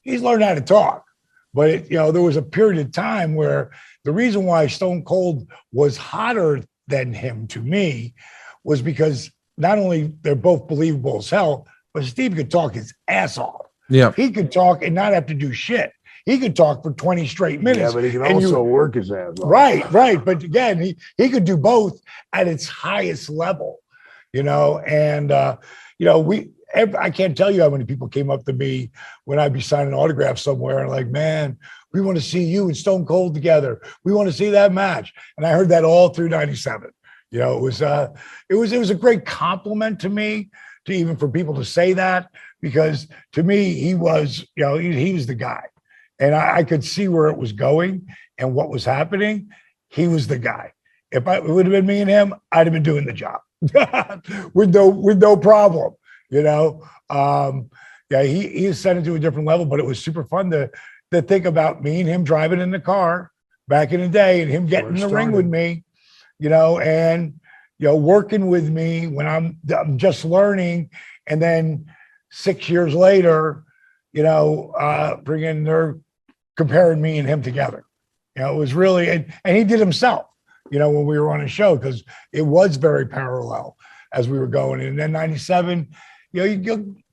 he's learned how to talk. But, there was a period of time where the reason why Stone Cold was hotter than him to me was because not only they're both believable as hell, but Steve could talk his ass off. Yeah. He could talk and not have to do shit. He could talk for 20 straight minutes. Yeah, but he can also work his ass off. Right. But again, he could do both at its highest level, and, I can't tell you how many people came up to me when I'd be signing autographs somewhere and like, man, we want to see you and Stone Cold together. We want to see that match. And I heard that all through 97. It was a great compliment to me for people to say that, because to me, he was the guy. And I could see where it was going and what was happening. He was the guy. If it would have been me and him, I'd have been doing the job with no problem. He is sent it to a different level, but it was super fun to think about me and him driving in the car back in the day and him getting in the ring with me, and working with me when I'm just learning. And then 6 years later, they're comparing me and him together. It was really, and he did himself, when we were on a show, because it was very parallel as we were going. And then 97,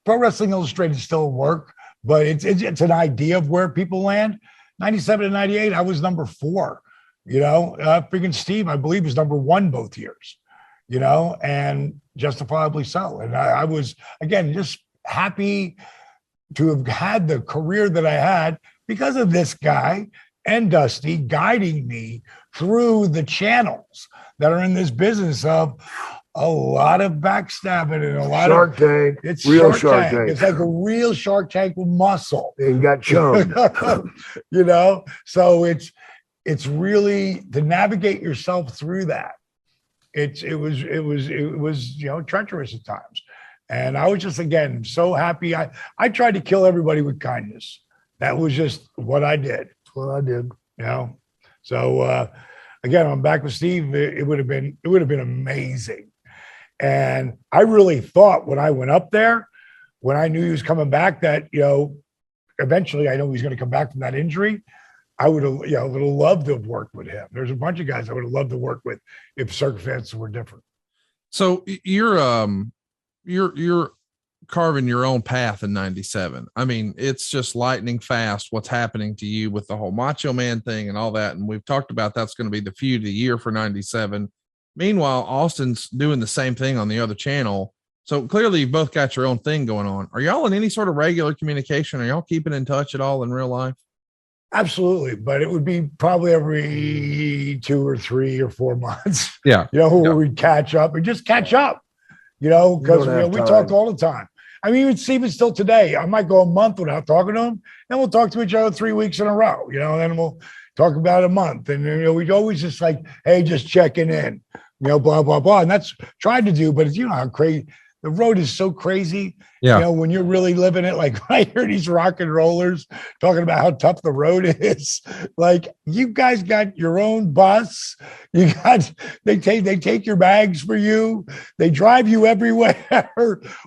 Pro Wrestling Illustrated still work, but it's an idea of where people land. 97 and 98, I was number 4. Freaking Steve, I believe, was number 1 both years. and justifiably so. And I was, again, just happy to have had the career that I had because of this guy and Dusty guiding me through the channels that are in this business of a lot of backstabbing and a lot Shark Tank. It's real Shark Tank. It's like a real Shark Tank with muscle. And got chummed. So it's really to navigate yourself through that. It was treacherous at times. And I was just, again, so happy. I tried to kill everybody with kindness. That was just what I did. That's what I did. So again, I'm back with Steve. It would have been amazing. And I really thought when I went up there, when I knew he was coming back, that eventually I know he's going to come back from that injury. I would have loved to have worked with him. There's a bunch of guys I would have loved to work with if circumstances were different. So you're carving your own path in 97. I mean, it's just lightning fast what's happening to you with the whole Macho Man thing and all that. And we've talked about that's going to be the feud of the year for 97. Meanwhile, Austin's doing the same thing on the other channel. So clearly you've both got your own thing going on. Are y'all in any sort of regular communication? Are y'all keeping in touch at all in real life? Absolutely. But it would be probably every 2 or 3 or 4 months. Yeah. We'd catch up and just catch up, because we talked all the time. I mean, even Steven still today, I might go a month without talking to him, and we'll talk to each other 3 weeks in a row, and then we'll talk about a month. And, we'd always just like, hey, just checking in, blah, blah, blah. And that's tried to do, but it's, how crazy. The road is so crazy. Yeah. When you're really living it, like I hear these rock and rollers talking about how tough the road is. Like, you guys got your own bus. They take your bags for you. They drive you everywhere.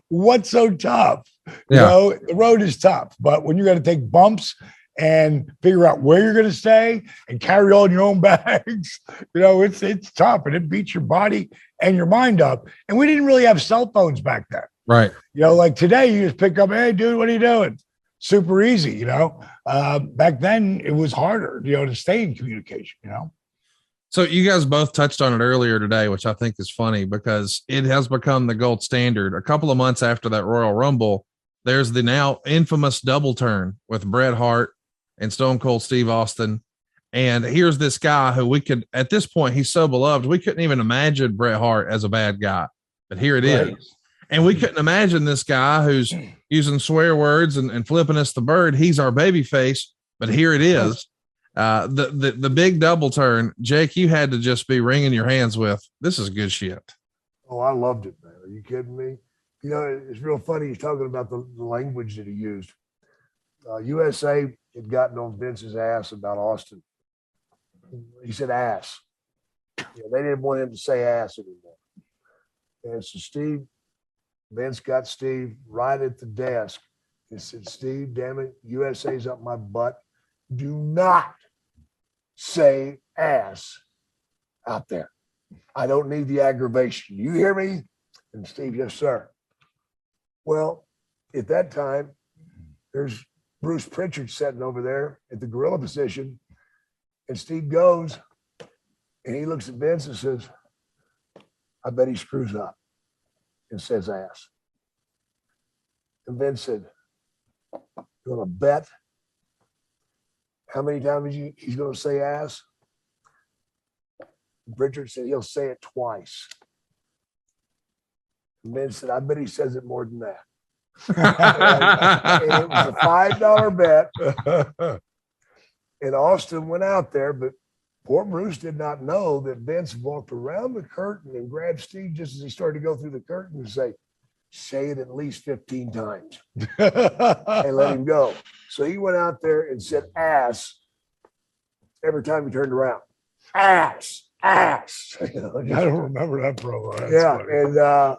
What's so tough? Yeah. The road is tough, but when you got to take bumps and figure out where you're going to stay and carry all your own bags, it's tough, and it beats your body and your mind up. And we didn't really have cell phones back then. Right. Like today, you just pick up, hey, dude, what are you doing? Super easy, Back then, it was harder, to stay in communication, So you guys both touched on it earlier today, which I think is funny because it has become the gold standard. A couple of months after that Royal Rumble, there's the now infamous double turn with Bret Hart and Stone Cold Steve Austin. And here's this guy who at this point, he's so beloved. We couldn't even imagine Bret Hart as a bad guy, but here it is. And we couldn't imagine this guy who's using swear words and flipping us the bird. He's our baby face, but here it is. The big double turn. Jake, you had to just be wringing your hands with, this is good shit. Oh, I loved it, man. Are you kidding me? It's real funny. He's talking about the language that he used. USA had gotten on Vince's ass about Austin. He said ass. They didn't want him to say ass anymore. And so Vince got Steve right at the desk and said, Steve, damn it, USA's up my butt. Do not say ass out there. I don't need the aggravation. You hear me? And Steve, yes, sir. Well, at that time, there's Bruce Pritchard sitting over there at the gorilla position. And Steve goes and he looks at Vince and says, I bet he screws up and says ass. And Vince said, you want to bet how many times he's going to say ass? And Pritchard said he'll say it twice. And Vince said, I bet he says it more than that. And it was a $5 bet. And Austin went out there, but poor Bruce did not know that Vince walked around the curtain and grabbed Steve just as he started to go through the curtain and say it at least 15 times and let him go. So he went out there and said ass every time he turned around. Ass. I don't remember that promo. That's funny. And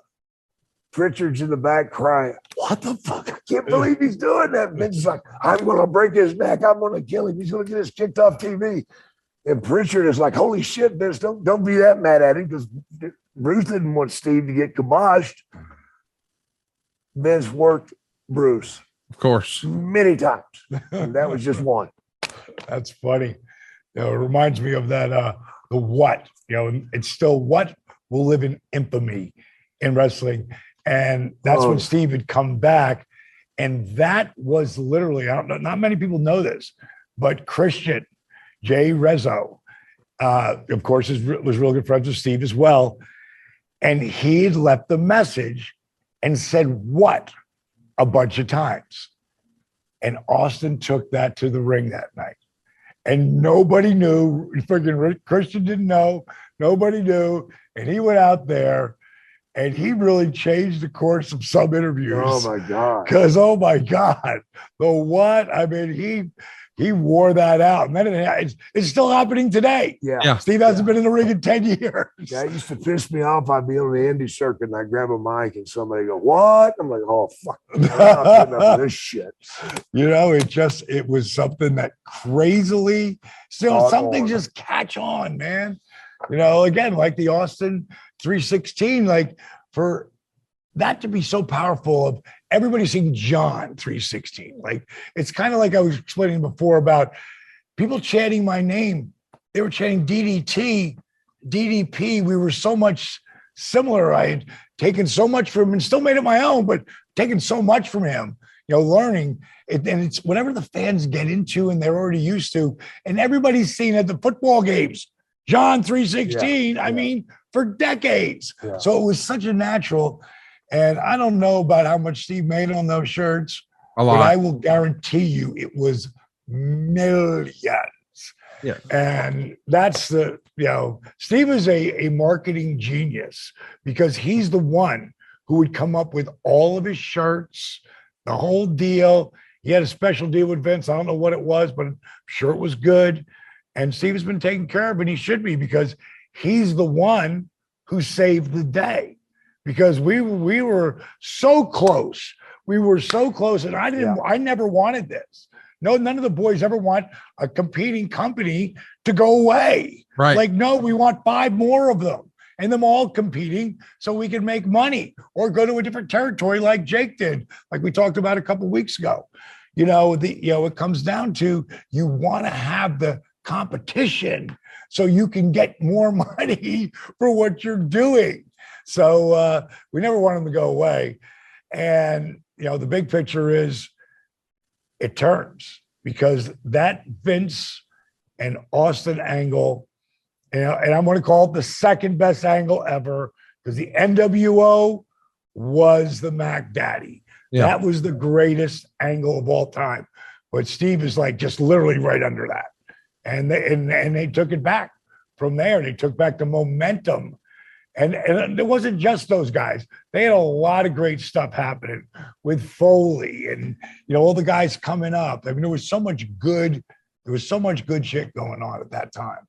Pritchard's in the back crying, what the fuck? I can't believe he's doing that. And Vince's like, I'm going to break his neck. I'm going to kill him. He's going to get us kicked off TV. And Pritchard is like, holy shit, Vince, don't be that mad at him, because Bruce didn't want Steve to get kiboshed. Vince worked Bruce. Of course. Many times. And that was just one. That's funny. It reminds me of that, the what, it's still what will live in infamy in wrestling. And that's when Steve had come back. And that was literally, I don't know, not many people know this, but Christian, Jay Rezzo, of course, was real good friends with Steve as well. And he had left the message and said, "What?" a bunch of times. And Austin took that to the ring that night. And nobody knew. Freaking Christian didn't know. Nobody knew. And he went out there and he really changed the course of some interviews. Oh my God. Because, oh my God, the what? I mean, he wore that out. And then it's still happening today. Yeah. Steve hasn't been in the ring in 10 years. Yeah, it used to piss me off. I'd be on the indie circuit and I grab a mic and somebody go, "What?" I'm like, "Oh, fuck. I'm not putting up with this shit." You know, it was something that crazily, still something just catch on, man. You know, again, like the Austin 316, like for that to be so powerful of everybody seeing John 316. Like, it's kind of like I was explaining before about people chanting my name. They were chanting DDT, DDP. We were so much similar. I had taken so much from him and still made it my own, but taken so much from him, you know, learning it. And it's whatever the fans get into and they're already used to. And everybody's seen at the football games, John 316, I mean, for decades. Yeah. So it was such a natural. And I don't know about how much Steve made on those shirts, but I will guarantee you it was millions. Yeah. And that's Steve is a marketing genius because he's the one who would come up with all of his shirts, the whole deal. He had a special deal with Vince. I don't know what it was, but I'm sure it was good. And Steve has been taken care of, and he should be, because he's the one who saved the day. Because we were so close. We were so close. And I never wanted this. No, none of the boys ever want a competing company to go away. Right. Like, no, we want 5 more of them and them all competing so we can make money or go to a different territory like Jake did, like we talked about a couple of weeks ago. It comes down to you want to have the competition so you can get more money for what you're doing. So we never want them to go away. And, the big picture is it turns, because that Vince and Austin angle, and I'm going to call it the second best angle ever, because the NWO was the Mac Daddy. Yeah. That was the greatest angle of all time. But Steve is like just literally right under that. And they took it back from there. They took back the momentum. And it wasn't just those guys. They had a lot of great stuff happening with Foley and, all the guys coming up. I mean, there was so much good shit going on at that time.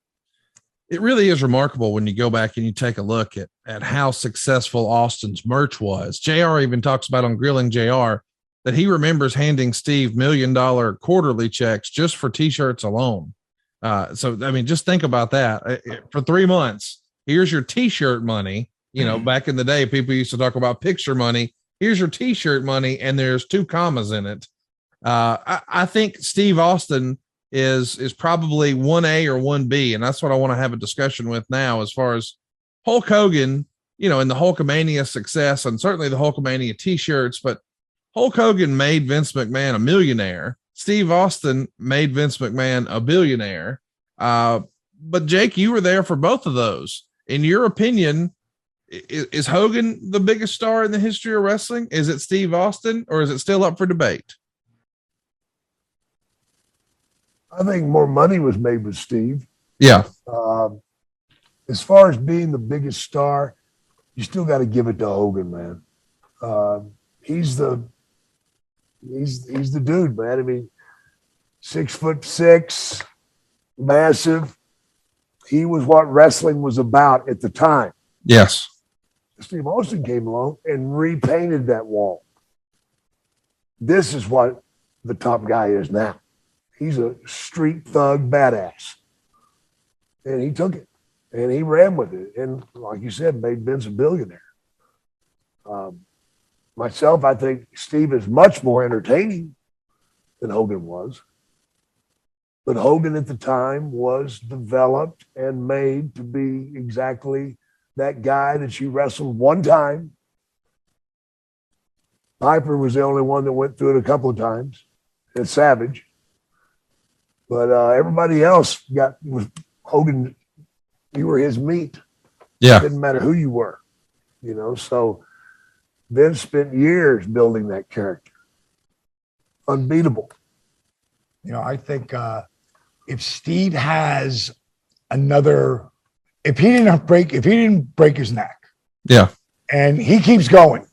It really is remarkable when you go back and you take a look at how successful Austin's merch was. JR even talks about on Grilling JR that he remembers handing Steve $1 million quarterly checks just for t-shirts alone. So, I mean, just think about that. For 3 months, here's your t-shirt money. Back in the day, people used to talk about picture money. Here's your t-shirt money, and there's 2 commas in it. I think Steve Austin is probably 1A or 1B, and that's what I want to have a discussion with now, as far as Hulk Hogan, and the Hulkamania success, and certainly the Hulkamania t-shirts. But Hulk Hogan made Vince McMahon a millionaire. Steve Austin made Vince McMahon a billionaire. But Jake, you were there for both of those. In your opinion, is Hogan the biggest star in the history of wrestling? Is it Steve Austin, or is it still up for debate? I think more money was made with Steve. Yeah. As far as being the biggest star, you still got to give it to Hogan, man. He's the dude, man. I mean, 6'6", massive. He was what wrestling was about at the time. Yes. Steve Austin came along and repainted that wall. This is what the top guy is now. He's a street thug badass. And he took it and he ran with it. And like you said, made Vince a billionaire. Myself, I think Steve is much more entertaining than Hogan was. But Hogan at the time was developed and made to be exactly that guy that you wrestled one time. Piper was the only one that went through it a couple of times. It's Savage. But everybody else was Hogan. You were his meat. Yeah. It didn't matter who you were, So Vince spent years building that character. Unbeatable. I think if Steve has another, if he didn't break his neck, yeah, and he keeps going,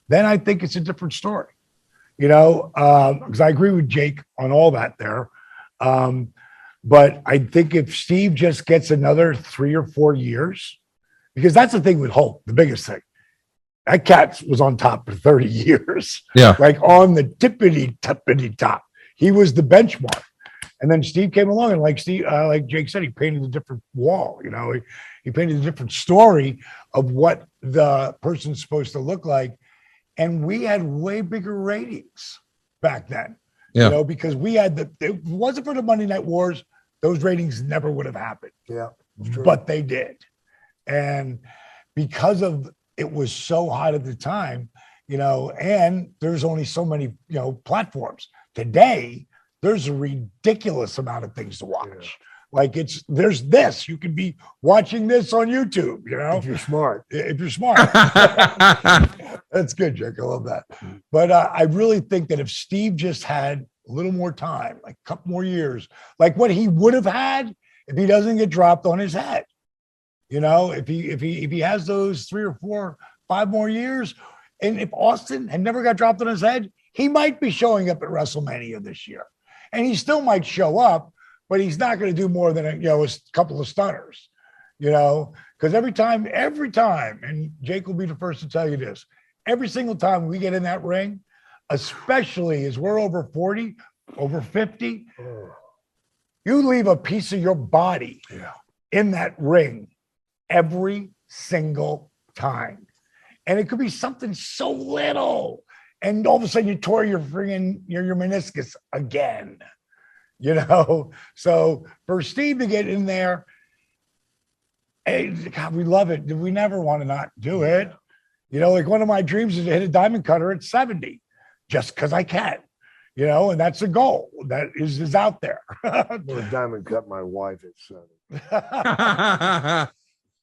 then I think it's a different story. Because I agree with Jake on all that there. But I think if Steve just gets another 3 or 4 years, because that's the thing with Hulk, the biggest thing. That cat was on top for 30 years. Yeah. Like on the tippity top. He was the benchmark. And then Steve came along, and like Jake said, he painted a different wall. He painted a different story of what the person's supposed to look like. And we had way bigger ratings back then. Yeah. Because we had if it wasn't for the Monday Night Wars, those ratings never would have happened. Yeah. But they did. And because of it was so hot at the time, and there's only so many, platforms. Today, there's a ridiculous amount of things to watch. Yeah. Like there's this, you can be watching this on YouTube, If you're smart. If you're smart. That's good, Jake. I love that. But I really think that if Steve just had a little more time, like a couple more years, like what he would have had if he doesn't get dropped on his head, if he has those 3 or 4, 5 more years, and if Austin had never got dropped on his head, he might be showing up at WrestleMania this year, and he still might show up, but he's not going to do more than a couple of stunners, because every time, and Jake will be the first to tell you this, every single time we get in that ring, especially as we're over 40, over 50, you leave a piece of your body in that ring every single time. And it could be something so little. And all of a sudden you tore your meniscus again, So for Steve to get in there, hey, God, we love it. We never want to not do it. Like one of my dreams is to hit a diamond cutter at 70, just because I can, and that's a goal that is out there. I'm going to diamond cut my wife at 70.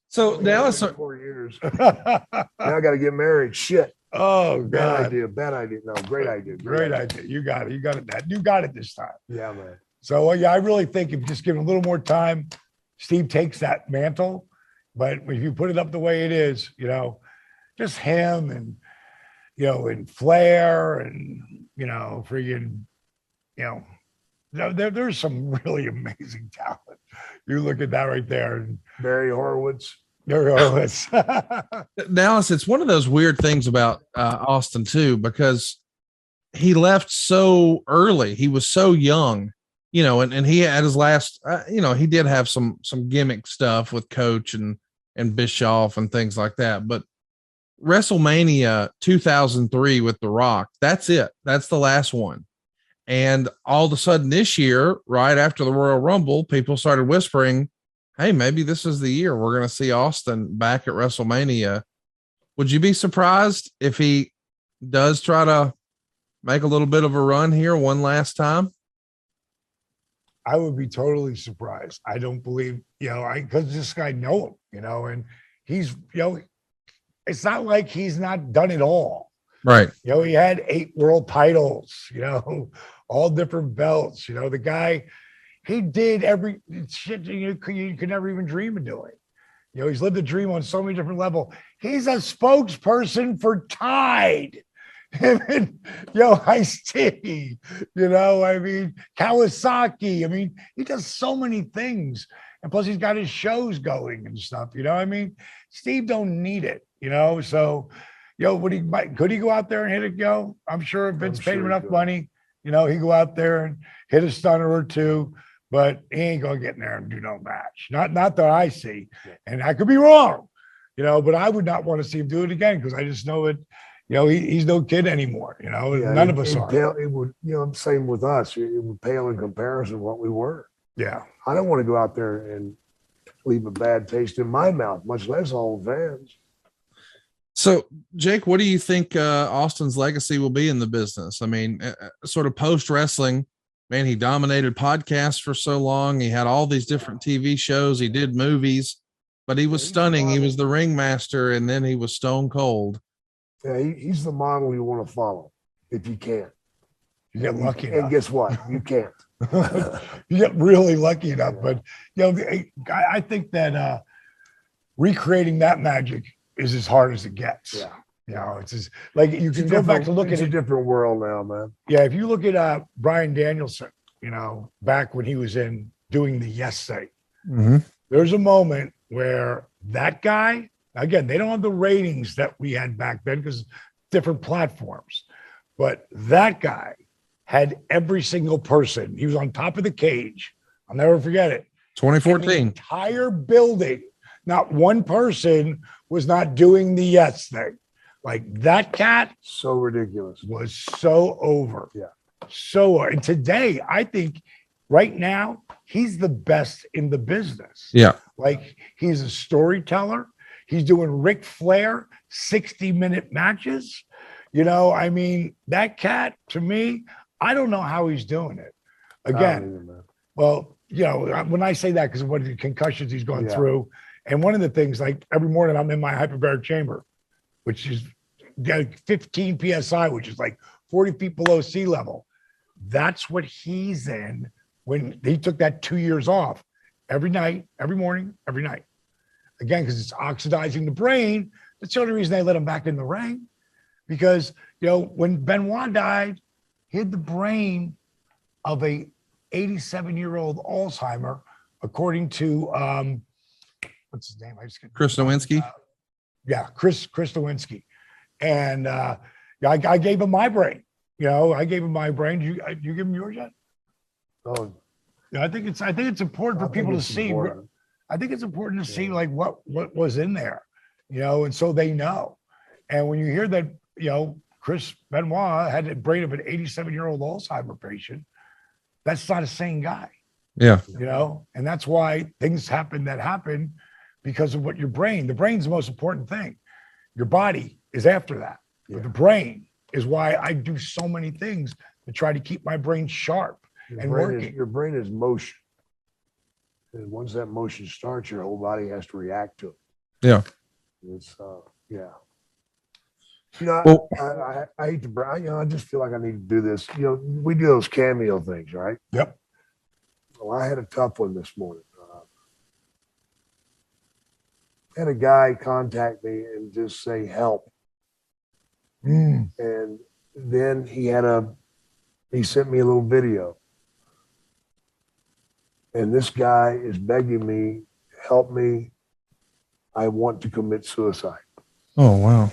So Dallas, 4 years. Now I got to get married. Shit. Oh, God. Bad idea. No, great idea. Great idea. You got it. You got it. You got it this time. Yeah, man. So I really think if you just give him a little more time, Steve takes that mantle. But if you put it up the way it is, just him and, and Flair and, friggin', there's some really amazing talent. You look at that right there. And Barry Horowitz. Dallas, it's one of those weird things about Austin too, because he left so early. He was so young, and he had his last, he did have some gimmick stuff with Coach and Bischoff and things like that. But WrestleMania 2003 with The Rock, that's it. That's the last one. And all of a sudden this year, right after the Royal Rumble, people started whispering, hey, maybe this is the year we're going to see Austin back at WrestleMania. Would you be surprised if he does try to make a little bit of a run here one last time? I would be totally surprised. I don't believe, because this guy know him, and he's, it's not like he's not done it all. Right. He had 8 world titles, all different belts, the guy, he did every shit you could never even dream of doing. He's lived a dream on so many different levels. He's a spokesperson for Tide. Ice-T, Kawasaki. He does so many things. And plus he's got his shows going and stuff, Steve don't need it, so, could he go out there and hit it, I'm sure if Vince paid him enough money, he'd go out there and hit a stunner or two, but he ain't going to get in there and do no match. Not that I see. And I could be wrong, but I would not want to see him do it again, because I just know it, he's no kid anymore, none of us are. It would, same with us. It would pale in comparison to what we were. Yeah. I don't want to go out there and leave a bad taste in my mouth, much less all fans. So, Jake, what do you think Austin's legacy will be in the business? I mean, sort of post wrestling, man, he dominated podcasts for so long. He had all these different TV shows. He did movies, but he was stunning. He was the ringmaster, and then he was stone cold. Yeah, he's the model you want to follow if you can. You get lucky. And guess what? You can't. You get really lucky enough. But, I think that recreating that magic is as hard as it gets. Yeah. It's just like you can go back to look at a different world now, man. Yeah, if you look at Bryan Danielson, back when he was in doing the Yes Thing, there's a moment where that guy, again, they don't have the ratings that we had back then because different platforms, but that guy had every single person. He was on top of the cage. I'll never forget it. 2014. The entire building, not one person was not doing the Yes Thing. Like that cat. So ridiculous. Was so over. Yeah. So, and today, I think right now, he's the best in the business. Yeah. Like he's a storyteller. He's doing Ric Flair 60-minute matches. I mean, that cat to me, I don't know how he's doing it. Again, well, when I say that, because of what the concussions he's going through. And one of the things, like every morning I'm in my hyperbaric chamber, which is 15 PSI, which is like 40 feet below sea level. That's what he's in when he took that 2 years off every night, every morning, every night. Again, because it's oxidizing the brain. That's the only reason they let him back in the ring. Because, when Benoit died, he had the brain of a 87-year-old Alzheimer, according to, what's his name? Chris Nowinski. Chris Nowinski. And I gave him my brain. I gave him my brain. You give him yours yet? Oh, I think it's important for people to see. I think it's important to see like what was in there, and so they know. And when you hear that, Chris Benoit had the brain of an 87-year-old Alzheimer patient, that's not a sane guy. Yeah. And that's why things happen because of what the brain's the most important thing. Your body is after that. But the brain is why I do so many things to try to keep my brain sharp and working. Your brain is motion. And once that motion starts, your whole body has to react to it. Yeah. It's, Well, I hate to brag, I just feel like I need to do this. We do those cameo things, right? Yep. Well, I had a tough one this morning. Had a guy contact me and just say help. And then he sent me a little video. And this guy is begging me, help me. I want to commit suicide. Oh, wow.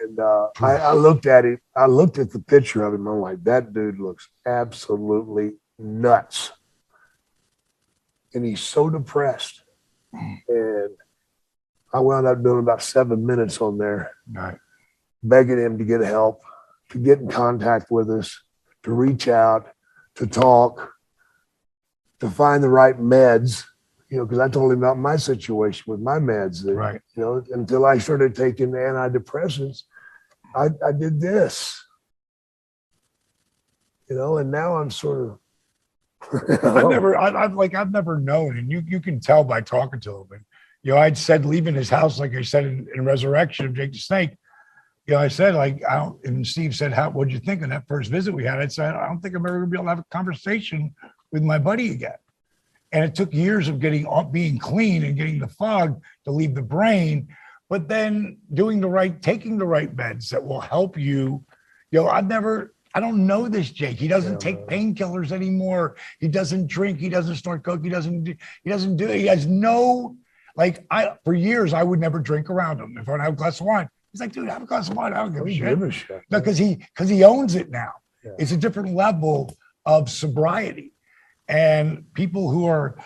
And I looked at it. I looked at the picture of him. I'm like, that dude looks absolutely nuts. And he's so depressed. And I wound up doing about 7 minutes on there, begging him to get help, to get in contact with us, to reach out, to talk, to find the right meds, because I told him about my situation with my meds. That, until I started taking antidepressants, I did this, and now I'm sort of. I've never known, and you can tell by talking to him. And, I'd said leaving his house, like I said in Resurrection of Jake the Snake, I said, and Steve said, what'd you think of that first visit we had? I said, I don't think I'm ever gonna be able to have a conversation with my buddy again. And it took years of being clean and getting the fog to leave the brain, but then taking the right meds that will help you. I don't know this Jake. He doesn't take painkillers anymore. He doesn't drink. He doesn't snort coke. He has no, for years, I would never drink around him. If I'd have a glass of wine, he's like, dude, have a glass of wine. I don't give a shit. No, because he owns it now. Yeah. It's a different level of sobriety. And people who are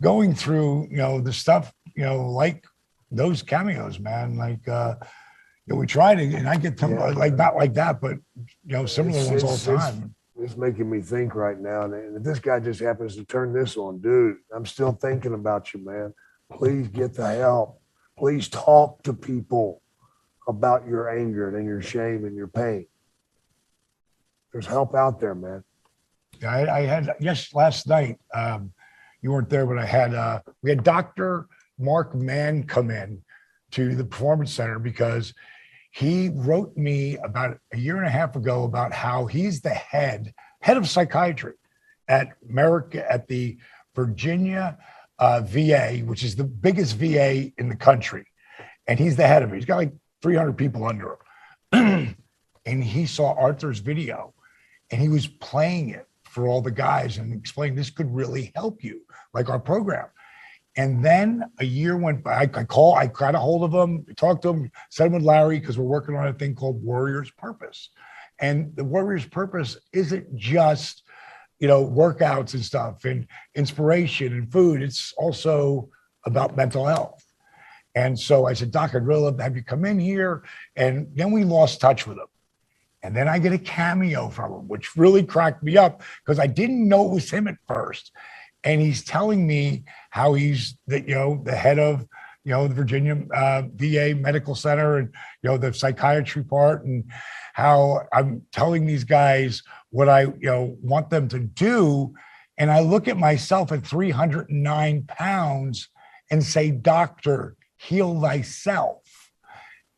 going through, the stuff, like those cameos, man, we try to, and I get them not like that, but similar ones all the time. It's making me think right now. And if this guy just happens to turn this on, dude, I'm still thinking about you, man. Please get the help. Please talk to people about your anger and your shame and your pain. There's help out there, man. I had last night. You weren't there, but we had Dr. Mark Mann come in to the Performance Center because he wrote me about a year and a half ago about how he's the head of psychiatry at the Virginia VA, which is the biggest VA in the country. And he's the head of it. He's got like 300 people under him. And he saw Arthur's video and he was playing it for all the guys and explaining this could really help you, like our program. And then a year went by. I got a hold of him, talked to him, said him with Larry, because we're working on a thing called Warrior's Purpose. And the Warrior's Purpose isn't just, workouts and stuff and inspiration and food. It's also about mental health. And so I said, Doc, I'd really love to have you come in here. And then we lost touch with him. And then I get a cameo from him, which really cracked me up because I didn't know it was him at first. And he's telling me how he's the head of, the Virginia VA Medical Center and, the psychiatry part, and how I'm telling these guys what I, want them to do. And I look at myself at 309 pounds and say, Doctor, heal thyself.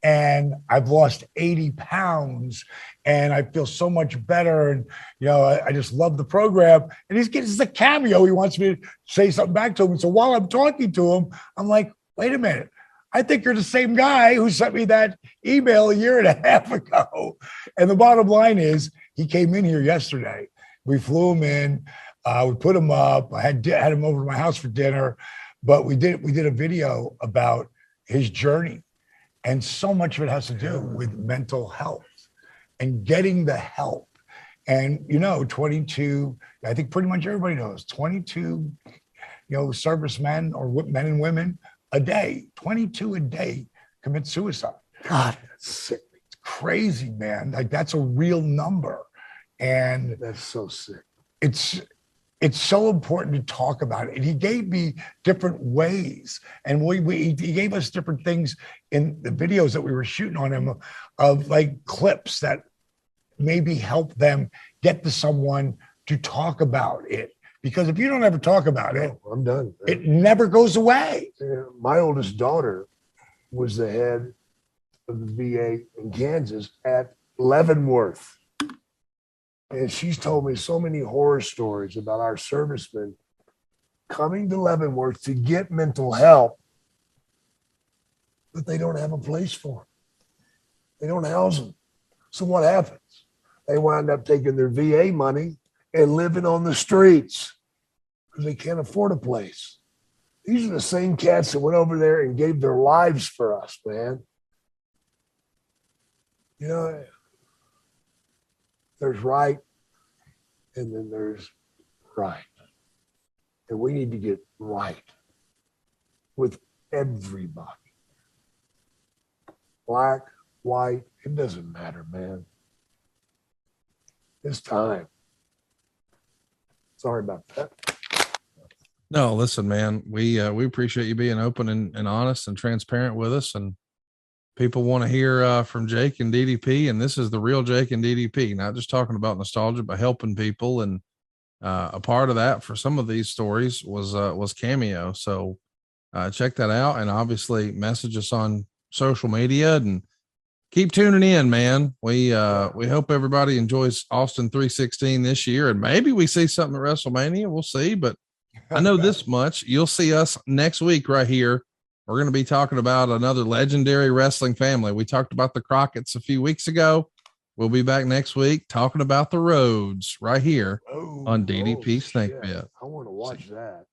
And I've lost 80 pounds and I feel so much better. And, I just love the program. And he's getting a cameo. He wants me to say something back to him. And so while I'm talking to him, I'm like, wait a minute. I think you're the same guy who sent me that email a year and a half ago. And the bottom line is he came in here yesterday. We flew him in. We put him up. I had him over to my house for dinner. But we did a video about his journey. And so much of it has to do with mental health and getting the help. And, 22, I think pretty much everybody knows, 22, servicemen or men and women a day, 22 a day commit suicide. God, that's sick. It's crazy, man. Like that's a real number. And that's so sick. It's so important to talk about it. And he gave me different ways. And he gave us different things in the videos that we were shooting on him of like clips that maybe help them get to someone to talk about it. Because if you don't ever talk about it, I'm done. It never goes away. My oldest daughter was the head of the VA in Kansas at Leavenworth. And she's told me so many horror stories about our servicemen coming to Leavenworth to get mental help, but they don't have a place for them. They don't house them. So what happens? They wind up taking their VA money and living on the streets because they can't afford a place. These are the same cats that went over there and gave their lives for us, man. There's right, and then there's right. And we need to get right with everybody. Black, white, it doesn't matter, man. It's time. Sorry about that. No, listen, man, we appreciate you being open and honest and transparent with us. And people want to hear from Jake and DDP, and this is the real Jake and DDP, not just talking about nostalgia, but helping people. And a part of that for some of these stories was Cameo. So check that out, and obviously message us on social media and keep tuning in, man. We hope everybody enjoys Austin 316 this year, and maybe we see something at WrestleMania. We'll see, but I know this much. You'll see us next week right here. We're going to be talking about another legendary wrestling family. We talked about the Crockett's a few weeks ago. We'll be back next week talking about the Rhodes right here on DDP Snake Pit. I want to watch that.